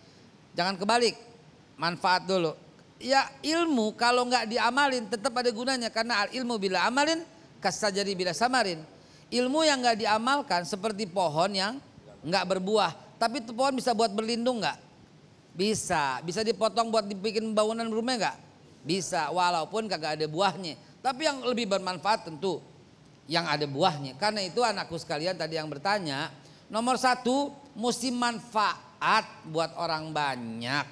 Speaker 4: Jangan kebalik. Manfaat dulu. Ya ilmu kalau nggak diamalin tetap ada gunanya, karena al ilmu bila amalin kasajari bila samarin. Ilmu yang nggak diamalkan seperti pohon yang nggak berbuah. Tapi itu pohon bisa buat berlindung nggak? Bisa dipotong buat dibikin bangunan rumah enggak? Bisa, walaupun kagak ada buahnya. Tapi yang lebih bermanfaat tentu yang ada buahnya. Karena itu anakku sekalian tadi yang bertanya, nomor 1 mesti manfaat buat orang banyak.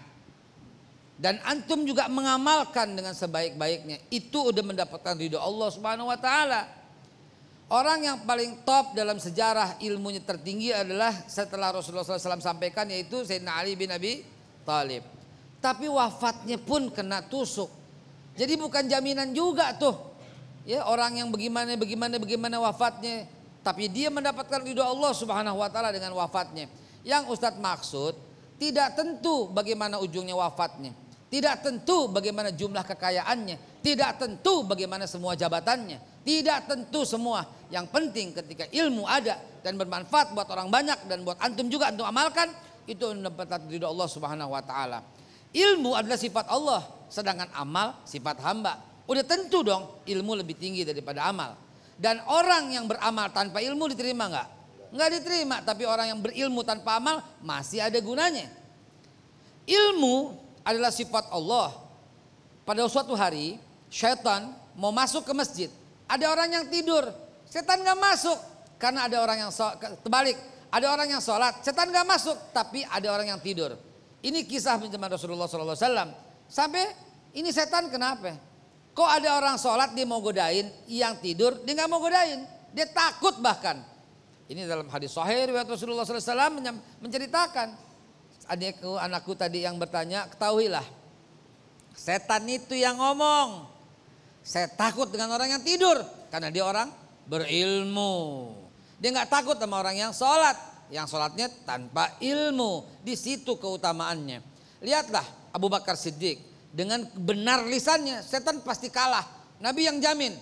Speaker 4: Dan antum juga mengamalkan dengan sebaik-baiknya. Itu udah mendapatkan ridho Allah Subhanahu wa taala. Orang yang paling top dalam sejarah ilmunya tertinggi adalah setelah Rasulullah SAW sampaikan, yaitu Sayyidina Ali bin Abi Thalib. Tapi wafatnya pun kena tusuk. Jadi bukan jaminan juga tuh. Ya, orang yang bagaimana wafatnya, tapi dia mendapatkan ridho Allah Subhanahu wa taala dengan wafatnya. Yang Ustadz maksud, tidak tentu bagaimana ujungnya wafatnya. Tidak tentu bagaimana jumlah kekayaannya. Tidak tentu bagaimana semua jabatannya. Tidak tentu semua. Yang penting ketika ilmu ada dan bermanfaat buat orang banyak dan buat antum juga, antum amalkan, itu mendapat ridho Allah Subhanahu wa taala. Ilmu adalah sifat Allah, sedangkan amal sifat hamba. Udah tentu dong ilmu lebih tinggi daripada amal. Dan orang yang beramal tanpa ilmu diterima enggak? Enggak diterima. Tapi orang yang berilmu tanpa amal masih ada gunanya. Ilmu adalah sifat Allah. Pada suatu hari syaitan mau masuk ke masjid. Ada orang yang tidur, setan gak masuk. Karena ada orang yang terbalik, ada orang yang sholat, setan gak masuk. Tapi ada orang yang tidur. Ini kisah zaman Rasulullah SAW. Sampai ini setan kenapa? Kok ada orang sholat dia mau godain, yang tidur dia gak mau godain. Dia takut bahkan. Ini dalam hadis sahih riwayat Rasulullah SAW menceritakan. Anakku tadi yang bertanya, ketahuilah setan itu yang ngomong. Saya takut dengan orang yang tidur karena dia orang berilmu. Dia nggak takut sama orang yang sholat, yang sholatnya tanpa ilmu. Di situ keutamaannya. Lihatlah Abu Bakar Siddiq dengan benar lisannya, setan pasti kalah. Nabi yang jamin.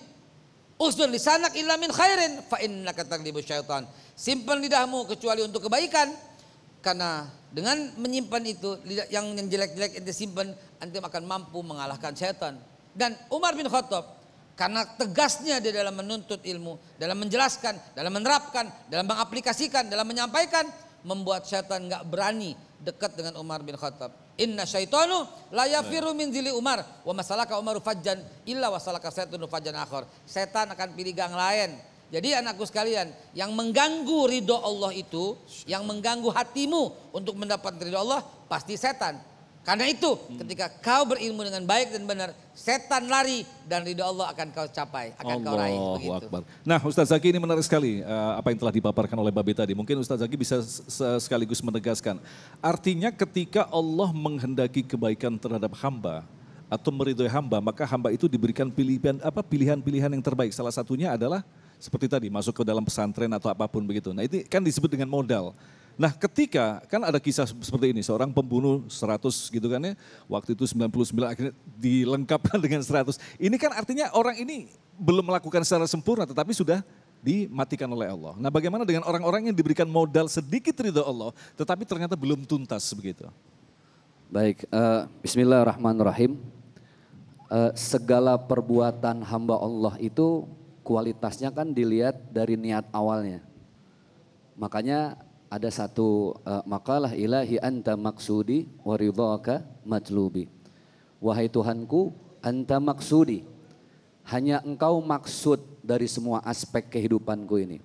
Speaker 4: Usdun lisanak illa min khairin fa innaka taglibu syaitan. Simpan lidahmu kecuali untuk kebaikan. Karena dengan menyimpan itu, yang jelek-jelek ente simpan, ente akan mampu mengalahkan setan. Dan Umar bin Khattab, karena tegasnya dia dalam menuntut ilmu, dalam menjelaskan, dalam menerapkan, dalam mengaplikasikan, dalam menyampaikan, membuat setan gak berani dekat dengan Umar bin Khattab. Inna syaitanu la yafiru min zili Umar wa masalaka Umaru fajjan illa wasalaka syaitanu fajjan akhar. Setan akan pilih gang lain. Jadi anakku sekalian, yang mengganggu ridho Allah itu, yang mengganggu hatimu untuk mendapat ridho Allah, pasti setan. Karena itu ketika kau berilmu dengan baik dan benar, setan lari dan ridho Allah akan kau capai, akan kau raih. Begitu.
Speaker 3: Akbar. Nah Ustaz Zaki, ini menarik sekali apa yang telah dipaparkan oleh Babe tadi. Mungkin Ustaz Zaki bisa sekaligus menegaskan. Artinya ketika Allah menghendaki kebaikan terhadap hamba atau meridhoi hamba, maka hamba itu diberikan pilihan-pilihan yang terbaik. Salah satunya adalah seperti tadi, masuk ke dalam pesantren atau apapun begitu. Nah itu kan disebut dengan modal. Nah ketika kan ada kisah seperti ini, seorang pembunuh 100 gitu kan ya, waktu itu 99 akhirnya dilengkapkan dengan 100. Ini kan artinya orang ini belum melakukan secara sempurna tetapi sudah dimatikan oleh Allah. Nah bagaimana dengan orang-orang yang diberikan modal sedikit ridho Allah tetapi ternyata belum tuntas begitu?
Speaker 5: Baik, bismillahirrahmanirrahim. Segala perbuatan hamba Allah itu kualitasnya kan dilihat dari niat awalnya. Makanya ada satu makalah, ilahi anta maksudi wa ridhaka matlubi. Wahai Tuhanku, anta maksudi. Hanya engkau maksud dari semua aspek kehidupanku ini.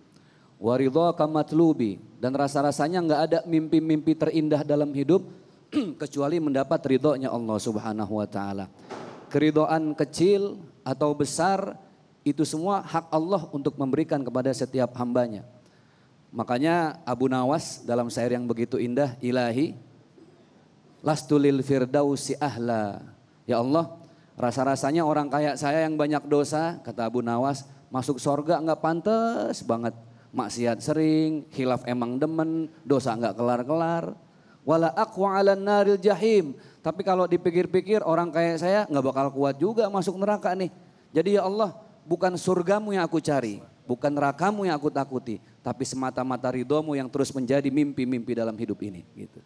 Speaker 5: Wa ridhaka matlubi. Dan rasa-rasanya enggak ada mimpi-mimpi terindah dalam hidup kecuali mendapat ridhonya Allah Subhanahu wa taala. Keridhaan kecil atau besar itu semua hak Allah untuk memberikan kepada setiap hambanya. Makanya Abu Nawas dalam syair yang begitu indah, ilahi lastu lil firdausi ahla. Ya Allah, rasa-rasanya orang kayak saya yang banyak dosa, kata Abu Nawas, masuk sorga enggak pantas banget. Maksiat sering, khilaf emang demen, dosa enggak kelar-kelar. Wala aqwa 'alan naril jahim. Tapi kalau dipikir-pikir orang kayak saya enggak bakal kuat juga masuk neraka nih. Jadi ya Allah, bukan surgamu yang aku cari, bukan nerakamu yang aku takuti, tapi semata-mata ridhomu yang terus menjadi mimpi-mimpi dalam hidup ini. Gitu.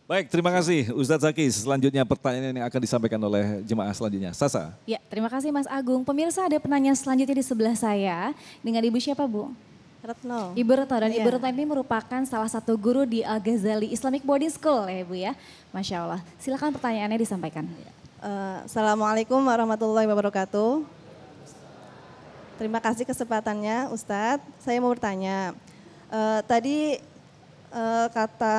Speaker 3: Baik, terima kasih Ustadz Zaki. Selanjutnya pertanyaan yang akan disampaikan oleh jemaah selanjutnya. Sasa.
Speaker 2: Ya, terima kasih Mas Agung. Pemirsa, ada penanya selanjutnya di sebelah saya. Dengan Ibu siapa, Bu?
Speaker 8: Retno.
Speaker 2: Ibu Retno, dan
Speaker 8: Iya.
Speaker 2: Ibu Retno ini merupakan salah satu guru di Al-Ghazali Islamic Boarding School ya Bu ya. Masya Allah. Silakan pertanyaannya disampaikan.
Speaker 8: Assalamualaikum warahmatullahi wabarakatuh. Terima kasih kesempatannya Ustadz. Saya mau bertanya, tadi kata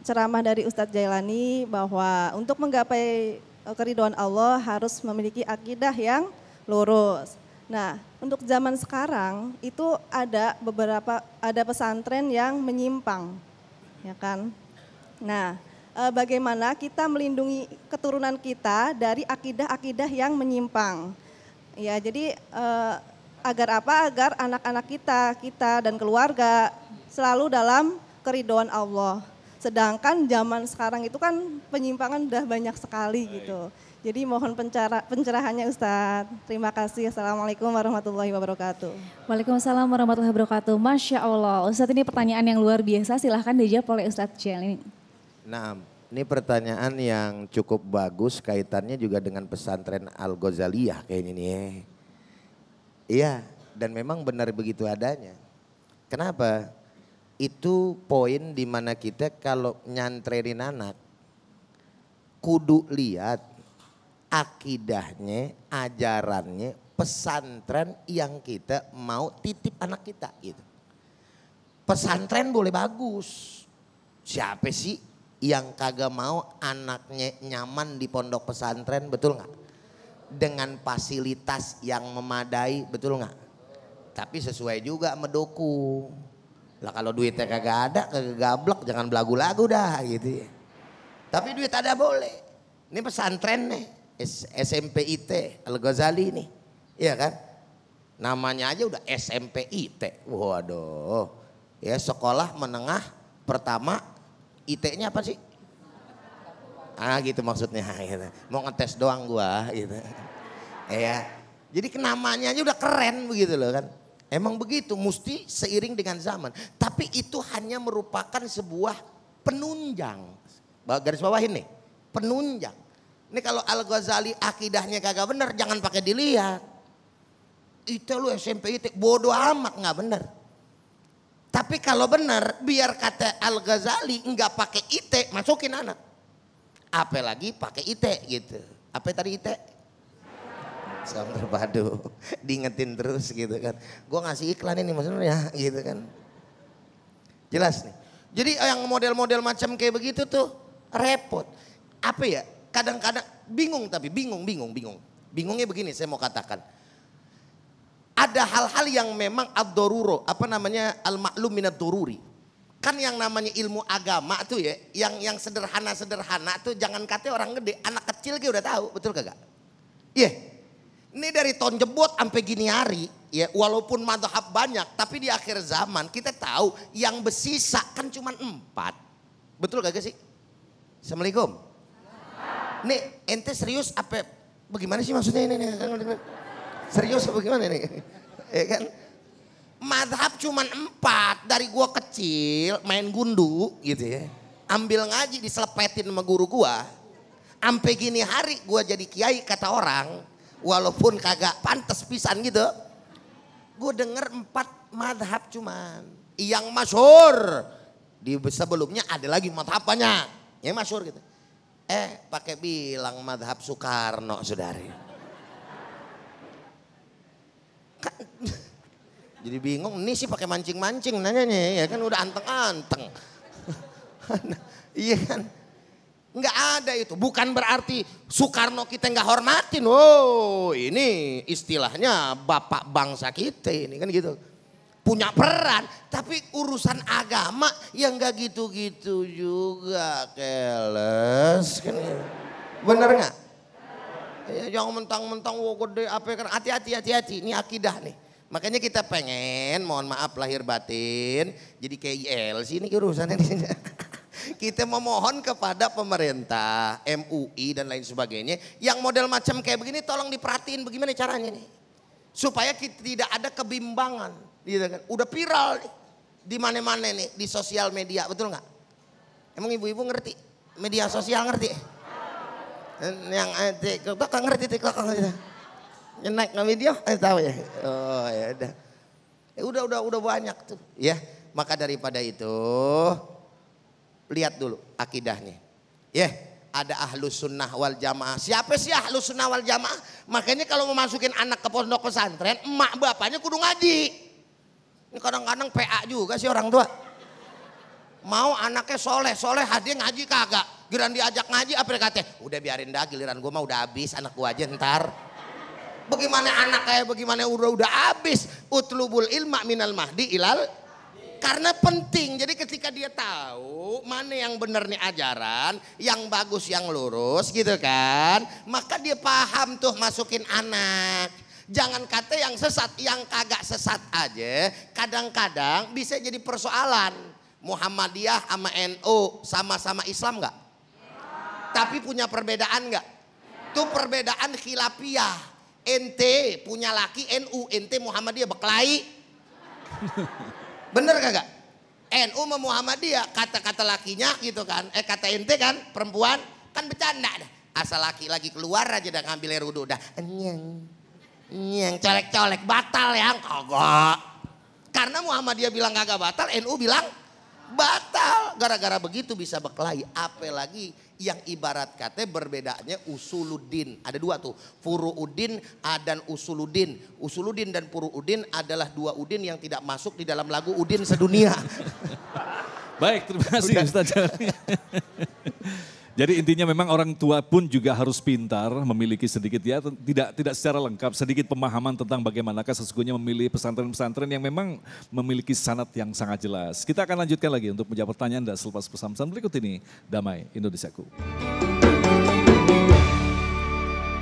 Speaker 8: ceramah dari Ustadz Jailani bahwa untuk menggapai keridhaan Allah harus memiliki akidah yang lurus. Nah, untuk zaman sekarang itu ada pesantren yang menyimpang, ya kan? Nah, bagaimana kita melindungi keturunan kita dari akidah-akidah yang menyimpang? Ya, jadi agar apa? Agar anak-anak kita dan keluarga selalu dalam keridhaan Allah. Sedangkan zaman sekarang itu kan penyimpangan udah banyak sekali gitu. Jadi mohon pencerahannya Ustadz. Terima kasih. Assalamualaikum warahmatullahi wabarakatuh.
Speaker 2: Waalaikumsalam warahmatullahi wabarakatuh. Masya Allah. Ustadz, ini pertanyaan yang luar biasa. Silahkan dijawab oleh Ustadz Jel.
Speaker 6: Nah, ini pertanyaan yang cukup bagus, kaitannya juga dengan pesantren Al-Ghazaliyah kayaknya nih. Iya, dan memang benar begitu adanya. Kenapa? Itu poin dimana kita kalau nyantrenin anak, kudu lihat akidahnya, ajarannya, pesantren yang kita mau titip anak kita gitu. Pesantren boleh bagus. Siapa sih yang kagak mau anaknya nyaman di pondok pesantren, betul nggak? Dengan fasilitas yang memadai, betul nggak? Tapi sesuai juga sama doku. Lah kalau duitnya kagak ada, kagak gablek, jangan belagu-lagu dah gitu ya. Tapi duit ada boleh. Ini pesantren nih, SMP IT Al-Ghazali nih, iya kan? Namanya aja udah SMP IT, waduh. Ya sekolah menengah pertama, IT-nya apa sih? Ah gitu maksudnya, gitu. Mau ngetes doang gua gitu. Ya, jadi namanya aja udah keren begitu loh kan. Emang begitu, mesti seiring dengan zaman. Tapi itu hanya merupakan sebuah penunjang. Garis bawahin nih, penunjang. Ini kalau Al-Ghazali akidahnya kagak bener, jangan pakai dilihat. Itu lu SMP itu bodoh amat, nggak bener. Tapi kalau bener, biar kata Al-Ghazali nggak pakai IT, masukin anak. Apalagi pakai IT gitu. Apa tadi IT? Sama terpadu, diingetin terus gitu kan. Gue ngasih iklan ini maksudnya gitu kan. Jelas nih. Jadi yang model-model macam kayak begitu tuh repot. Apa ya? Kadang-kadang bingung tapi bingung. Bingungnya begini saya mau katakan. Ada hal-hal yang memang ad-daruro, apa namanya al-ma'lum minad dururi. Kan yang namanya ilmu agama tuh ya, yang sederhana-sederhana tuh jangan katanya orang gede, anak kecil kayak udah tahu, betul kagak? Iya. Ini dari tahun jebot sampai gini hari, ya walaupun madhab banyak, tapi di akhir zaman kita tahu yang bersisa kan cuma 4. Betul kagak sih? Assalamualaikum. Nih ente serius apa? Bagaimana sih maksudnya ini? Serius apa gimana nih? Ya kan? Madhab cuma 4 dari gua kecil main gundu gitu ya. Ambil ngaji diselepetin sama guru gua. Sampai gini hari gua jadi kiai kata orang. Walaupun kagak pantas pisan gitu. Gue denger 4 madhab cuman. Yang masyhur. Di sebelumnya ada lagi madhab banyak. Yang masyhur gitu. Pakai bilang madhab Soekarno saudari. Jadi bingung. Ini sih pakai mancing-mancing nanyanya. Ya kan udah anteng-anteng. Iya kan. Enggak ada itu, bukan berarti Soekarno kita enggak hormatin. Oh ini istilahnya bapak bangsa kita ini kan gitu. Punya peran, tapi urusan agama yang enggak gitu-gitu juga keles. Kan, bener enggak? Ya, jangan mentang-mentang wah gede apa kan, hati-hati, ini akidah nih. Makanya kita pengen, mohon maaf lahir batin, jadi kayak ILC ini urusannya di sini. Kita memohon kepada pemerintah, MUI dan lain sebagainya yang model macam kayak begini tolong diperhatiin bagaimana caranya nih. Supaya kita tidak ada kebimbangan, gitu kan. Udah viral nih di mana-mana nih di sosial media, betul nggak? Emang ibu-ibu ngerti media sosial ngerti? Yang TikTok ngerti TikTok gitu. Yang naik ke video, tahu ya. Oh ya udah. Udah banyak tuh, ya. Maka daripada itu lihat dulu akidahnya. Ya, ada ahlus sunnah wal jamaah. Siapa sih ahlus sunnah wal jamaah? Makanya kalau mau masukin anak ke pondok pesantren, emak bapaknya kudu ngaji. Ini kadang-kadang PA juga sih orang tua. Mau anaknya soleh hadir ngaji kagak. Giliran diajak ngaji apa katanya? Udah biarin dah, giliran gue mah udah habis, anak gue aja ntar. Bagaimana anak kayak bagaimana udah habis. Utlubul ilma minal mahdi ilal. Karena penting, jadi ketika dia tahu mana yang benar nih ajaran, yang bagus, yang lurus gitu kan. Maka dia paham tuh masukin anak. Jangan kata yang sesat, yang kagak sesat aja kadang-kadang bisa jadi persoalan. Muhammadiyah sama NU sama-sama Islam gak? Tapi punya perbedaan gak? Itu perbedaan khilafiyah. Ente punya laki NU, ente Muhammadiyah berkelahi. Bener kagak? NU sama Muhammadiyah kata-kata lakinya gitu kan. Kata ente kan perempuan kan bercanda dah. Asal laki lagi keluar aja dah ngambil air wudhu dah. Nyeng colek-colek batal yang kagak. Karena Muhammadiyah bilang kagak batal, NU bilang batal. Gara-gara begitu bisa berkelahi. Apalagi yang ibarat kata berbedanya usuluddin. Ada dua tuh, furuuddin dan usuluddin. Usuluddin dan furuuddin adalah dua udin yang tidak masuk di dalam lagu Udin Sedunia.
Speaker 3: Baik, terima kasih Ustaz Jali. Jadi intinya memang orang tua pun juga harus pintar, memiliki sedikit ya, tidak secara lengkap, sedikit pemahaman tentang bagaimanakah sesungguhnya memilih pesantren-pesantren yang memang memiliki sanad yang sangat jelas. Kita akan lanjutkan lagi untuk menjawab pertanyaan dan selepas pesan-pesan berikut ini. Damai Indonesiaku.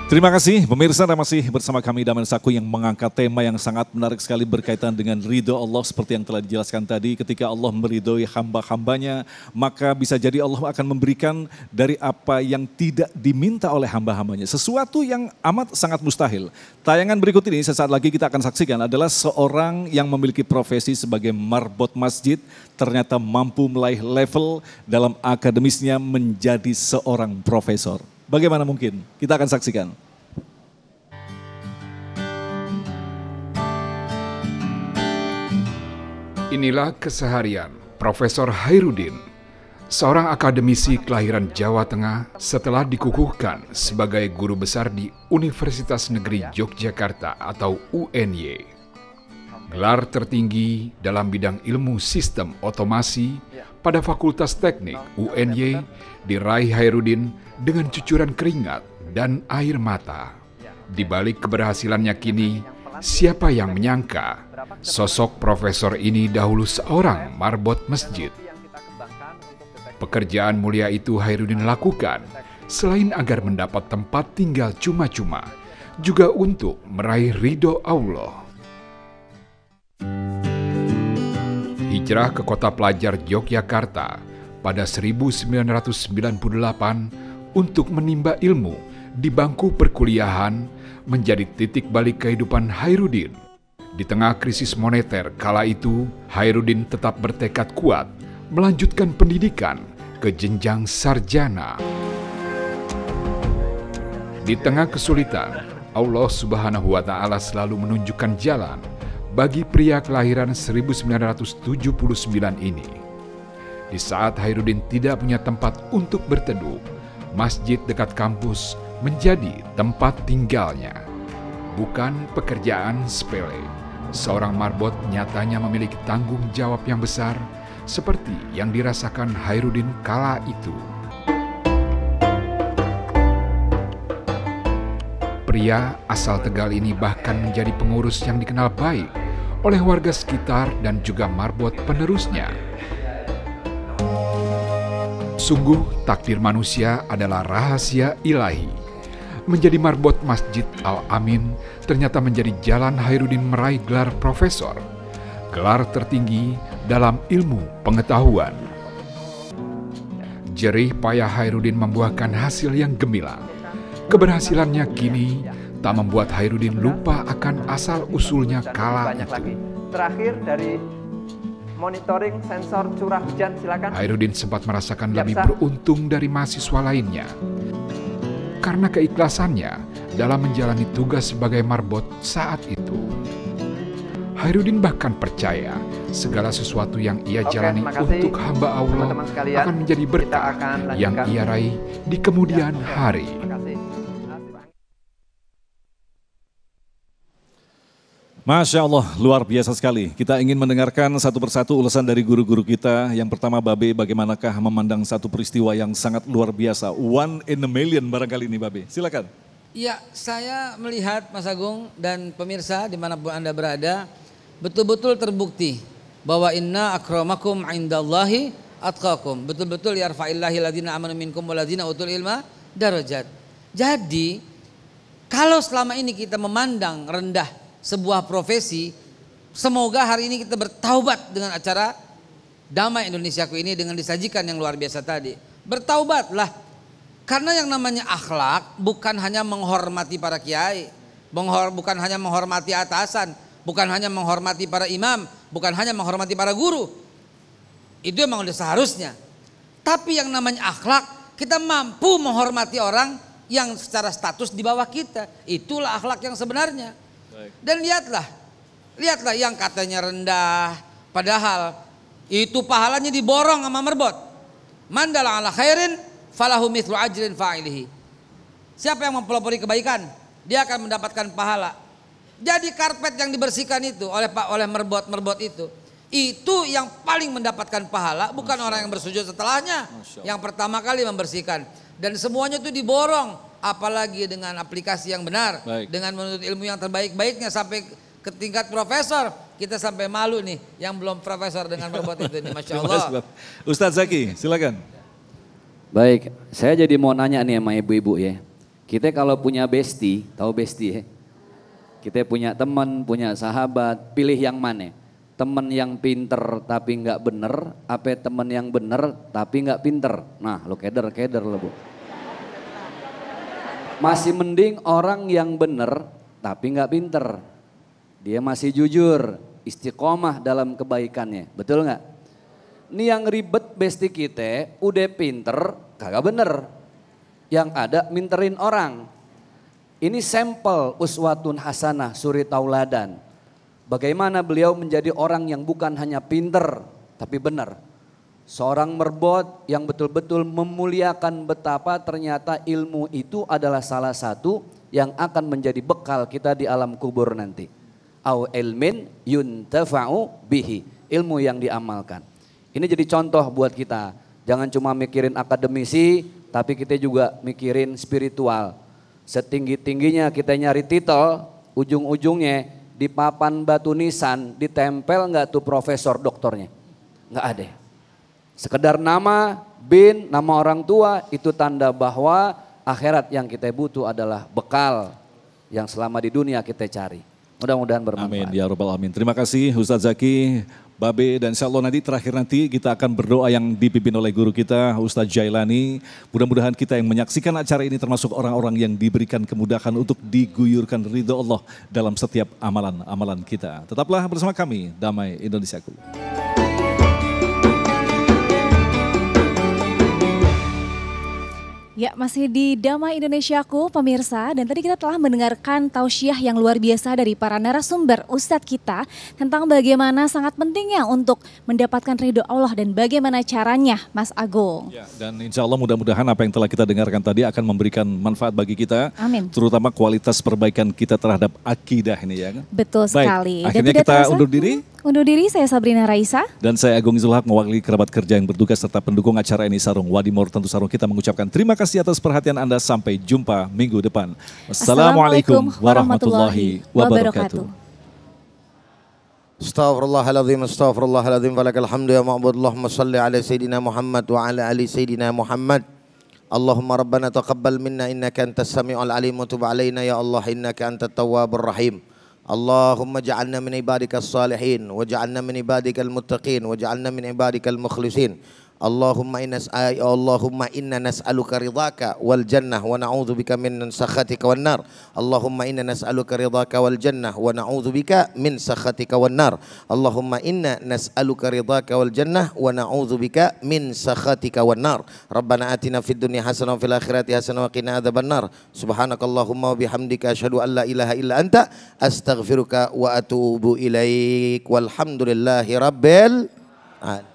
Speaker 3: Terima kasih pemirsa, Anda masih bersama kami Damai Saku yang mengangkat tema yang sangat menarik sekali berkaitan dengan ridho Allah seperti yang telah dijelaskan tadi. Ketika Allah meridhoi hamba-hambanya, maka bisa jadi Allah akan memberikan dari apa yang tidak diminta oleh hamba-hambanya. Sesuatu yang amat sangat mustahil. Tayangan berikut ini sesaat lagi kita akan saksikan adalah seorang yang memiliki profesi sebagai marbot masjid, ternyata mampu meraih level dalam akademisnya menjadi seorang profesor. Bagaimana mungkin? Kita akan saksikan.
Speaker 9: Inilah keseharian Profesor Hairudin, seorang akademisi kelahiran Jawa Tengah setelah dikukuhkan sebagai guru besar di Universitas Negeri Yogyakarta atau UNY. Gelar tertinggi dalam bidang ilmu sistem otomasi pada Fakultas Teknik UNY diraih Hairudin dengan cucuran keringat dan air mata. Di balik keberhasilannya kini, siapa yang menyangka sosok profesor ini dahulu seorang marbot masjid. Pekerjaan mulia itu Hairudin lakukan selain agar mendapat tempat tinggal cuma-cuma, juga untuk meraih ridho Allah. Hijrah ke kota pelajar Yogyakarta pada 1998 untuk menimba ilmu di bangku perkuliahan menjadi titik balik kehidupan Hairudin. Di tengah krisis moneter kala itu, Hairudin tetap bertekad kuat melanjutkan pendidikan ke jenjang sarjana. Di tengah kesulitan, Allah Subhanahu wa Ta'ala selalu menunjukkan jalan bagi pria kelahiran 1979 ini. Di saat Hairudin tidak punya tempat untuk berteduh, masjid dekat kampus menjadi tempat tinggalnya. Bukan pekerjaan sepele, seorang marbot nyatanya memiliki tanggung jawab yang besar seperti yang dirasakan Hairudin kala itu. Pria asal Tegal ini bahkan menjadi pengurus yang dikenal baik oleh warga sekitar dan juga marbot penerusnya. Sungguh takdir manusia adalah rahasia ilahi. Menjadi marbot Masjid Al-Amin ternyata menjadi jalan Hairudin meraih gelar profesor, gelar tertinggi dalam ilmu pengetahuan. Jerih payah Hairudin membuahkan hasil yang gemilang. Keberhasilannya kini tak membuat Hairudin lupa akan asal-usulnya kala itu.
Speaker 10: Terakhir dari monitoring sensor curah hujan, silakan.
Speaker 9: Hairudin sempat merasakan lebih beruntung dari mahasiswa lainnya karena keikhlasannya dalam menjalani tugas sebagai marbot saat itu. Hairudin bahkan percaya segala sesuatu yang ia jalani untuk hamba Allah akan menjadi berkah yang ia raih di kemudian hari.
Speaker 3: Masya Allah, luar biasa sekali. Kita ingin mendengarkan satu persatu ulasan dari guru-guru kita. Yang pertama, Babe, bagaimanakah memandang satu peristiwa yang sangat luar biasa. One in a million barangkali ini, Babe. Silakan.
Speaker 4: Ya, saya melihat Mas Agung dan pemirsa dimanapun Anda berada, betul-betul terbukti bahwa inna akramakum indallahi atqakum. Betul-betul yarfa'illahi ladina amanu minkum waladina utul ilma darajat. Jadi, kalau selama ini kita memandang rendah sebuah profesi, semoga hari ini kita bertaubat dengan acara Damai Indonesiaku ini dengan disajikan yang luar biasa tadi. Bertaubatlah. Karena yang namanya akhlak bukan hanya menghormati para kiai, bukan hanya menghormati atasan, bukan hanya menghormati para imam, bukan hanya menghormati para guru. Itu memang udah seharusnya. Tapi yang namanya akhlak, kita mampu menghormati orang yang secara status di bawah kita. Itulah akhlak yang sebenarnya. Dan lihatlah yang katanya rendah, padahal itu pahalanya diborong sama merbot. Mandala ala khairin falahu mithlu ajrin fa'ilihi. Siapa yang mempelopori kebaikan, dia akan mendapatkan pahala. Jadi karpet yang dibersihkan itu oleh merbot itu yang paling mendapatkan pahala, bukan orang yang bersujud setelahnya, yang pertama kali membersihkan. Dan semuanya itu diborong, apalagi dengan aplikasi yang benar, dengan menuntut ilmu yang terbaik-baiknya sampai ke tingkat profesor. Kita sampai malu nih yang belum profesor dengan merbot itu nih, Masya Allah.
Speaker 3: Ustadz Zaki, silakan.
Speaker 5: Baik, saya jadi mau nanya nih sama ibu-ibu ya. Kita kalau punya bestie, tahu bestie ya? Kita punya teman, punya sahabat, pilih yang mana? Teman yang pinter tapi nggak bener, apa teman yang bener tapi nggak pinter? Nah, lo keder lo bu. Masih mending orang yang bener tapi nggak pinter. Dia masih jujur, istiqomah dalam kebaikannya, betul nggak? Ini yang ribet bestie kita, udah pinter, kagak bener. Yang ada minterin orang. Ini sampel uswatun hasanah, suri tauladan. Bagaimana beliau menjadi orang yang bukan hanya pinter, tapi benar. Seorang merbot yang betul-betul memuliakan betapa ternyata ilmu itu adalah salah satu yang akan menjadi bekal kita di alam kubur nanti. Au ilmin yuntafa'u bihi, ilmu yang diamalkan. Ini jadi contoh buat kita. Jangan cuma mikirin akademisi, tapi kita juga mikirin spiritual. Setinggi-tingginya kita nyari titel, ujung-ujungnya di papan batu nisan ditempel nggak tuh profesor doktornya? Nggak ada. Sekedar nama, bin, nama orang tua, itu tanda bahwa akhirat yang kita butuh adalah bekal yang selama di dunia kita cari. Mudah-mudahan bermanfaat.
Speaker 3: Amin ya Rabbal Alamin. Terima kasih Ustadz Zaki, Babe, dan insya Allah terakhir nanti kita akan berdoa yang dipimpin oleh guru kita Ustadz Jailani. Mudah-mudahan kita yang menyaksikan acara ini termasuk orang-orang yang diberikan kemudahan untuk diguyurkan ridho Allah dalam setiap amalan-amalan kita. Tetaplah bersama kami, Damai Indonesiaku.
Speaker 2: Ya, masih di Damai Indonesiaku pemirsa, dan tadi kita telah mendengarkan tausiah yang luar biasa dari para narasumber Ustadz kita tentang bagaimana sangat pentingnya untuk mendapatkan ridho Allah dan bagaimana caranya, Mas Agung.
Speaker 3: Ya, dan insya Allah mudah-mudahan apa yang telah kita dengarkan tadi akan memberikan manfaat bagi kita.
Speaker 2: Amin.
Speaker 3: Terutama kualitas perbaikan kita terhadap akidah ini ya.
Speaker 2: Betul sekali.
Speaker 3: Baik, akhirnya kita undur diri.
Speaker 2: Undur diri, saya Sabrina Raisa.
Speaker 3: Dan saya Agung Zulhak mewakili kerabat kerja yang bertugas serta pendukung acara ini Sarung Wadimor Tentu Sarung kita mengucapkan terima kasih atas perhatian Anda. Sampai jumpa minggu depan. Wassalamualaikum warahmatullahi wabarakatuh.
Speaker 6: Astaghfirullahaladzim, falakal hamdu ya ma'bud. Allahumma salli ala Sayyidina Muhammad wa ala ali Sayyidina Muhammad. Allahumma rabbana taqabbal minna innaka antas sami'ul alim wa tub alaina ya Allah innaka antat tawwabur rahim. Allahumma ja'alna min ibadikas salihin wa ja'alna min ibadikal muttaqin wa ja'alna min ibadikal mukhlisin. Allahumma inna nas'aluka ridhaka wal jannah wa na'udzubika min sakhatika wan nar. Allahumma inna nas'aluka ridhaka wal jannah wa na'udzubika min sakhatika wan nar. Allahumma inna nas'aluka ridhaka wal jannah wa na'udzubika min sakhatika wan nar. Rabbana atina fid dunya hasanah wa fil akhirati hasanah wa qina adzaban nar. Subhanakallahumma wa bihamdika asyhadu an la ilaha illa anta astaghfiruka wa atubu ilaik. Walhamdulillahi rabbil alamin.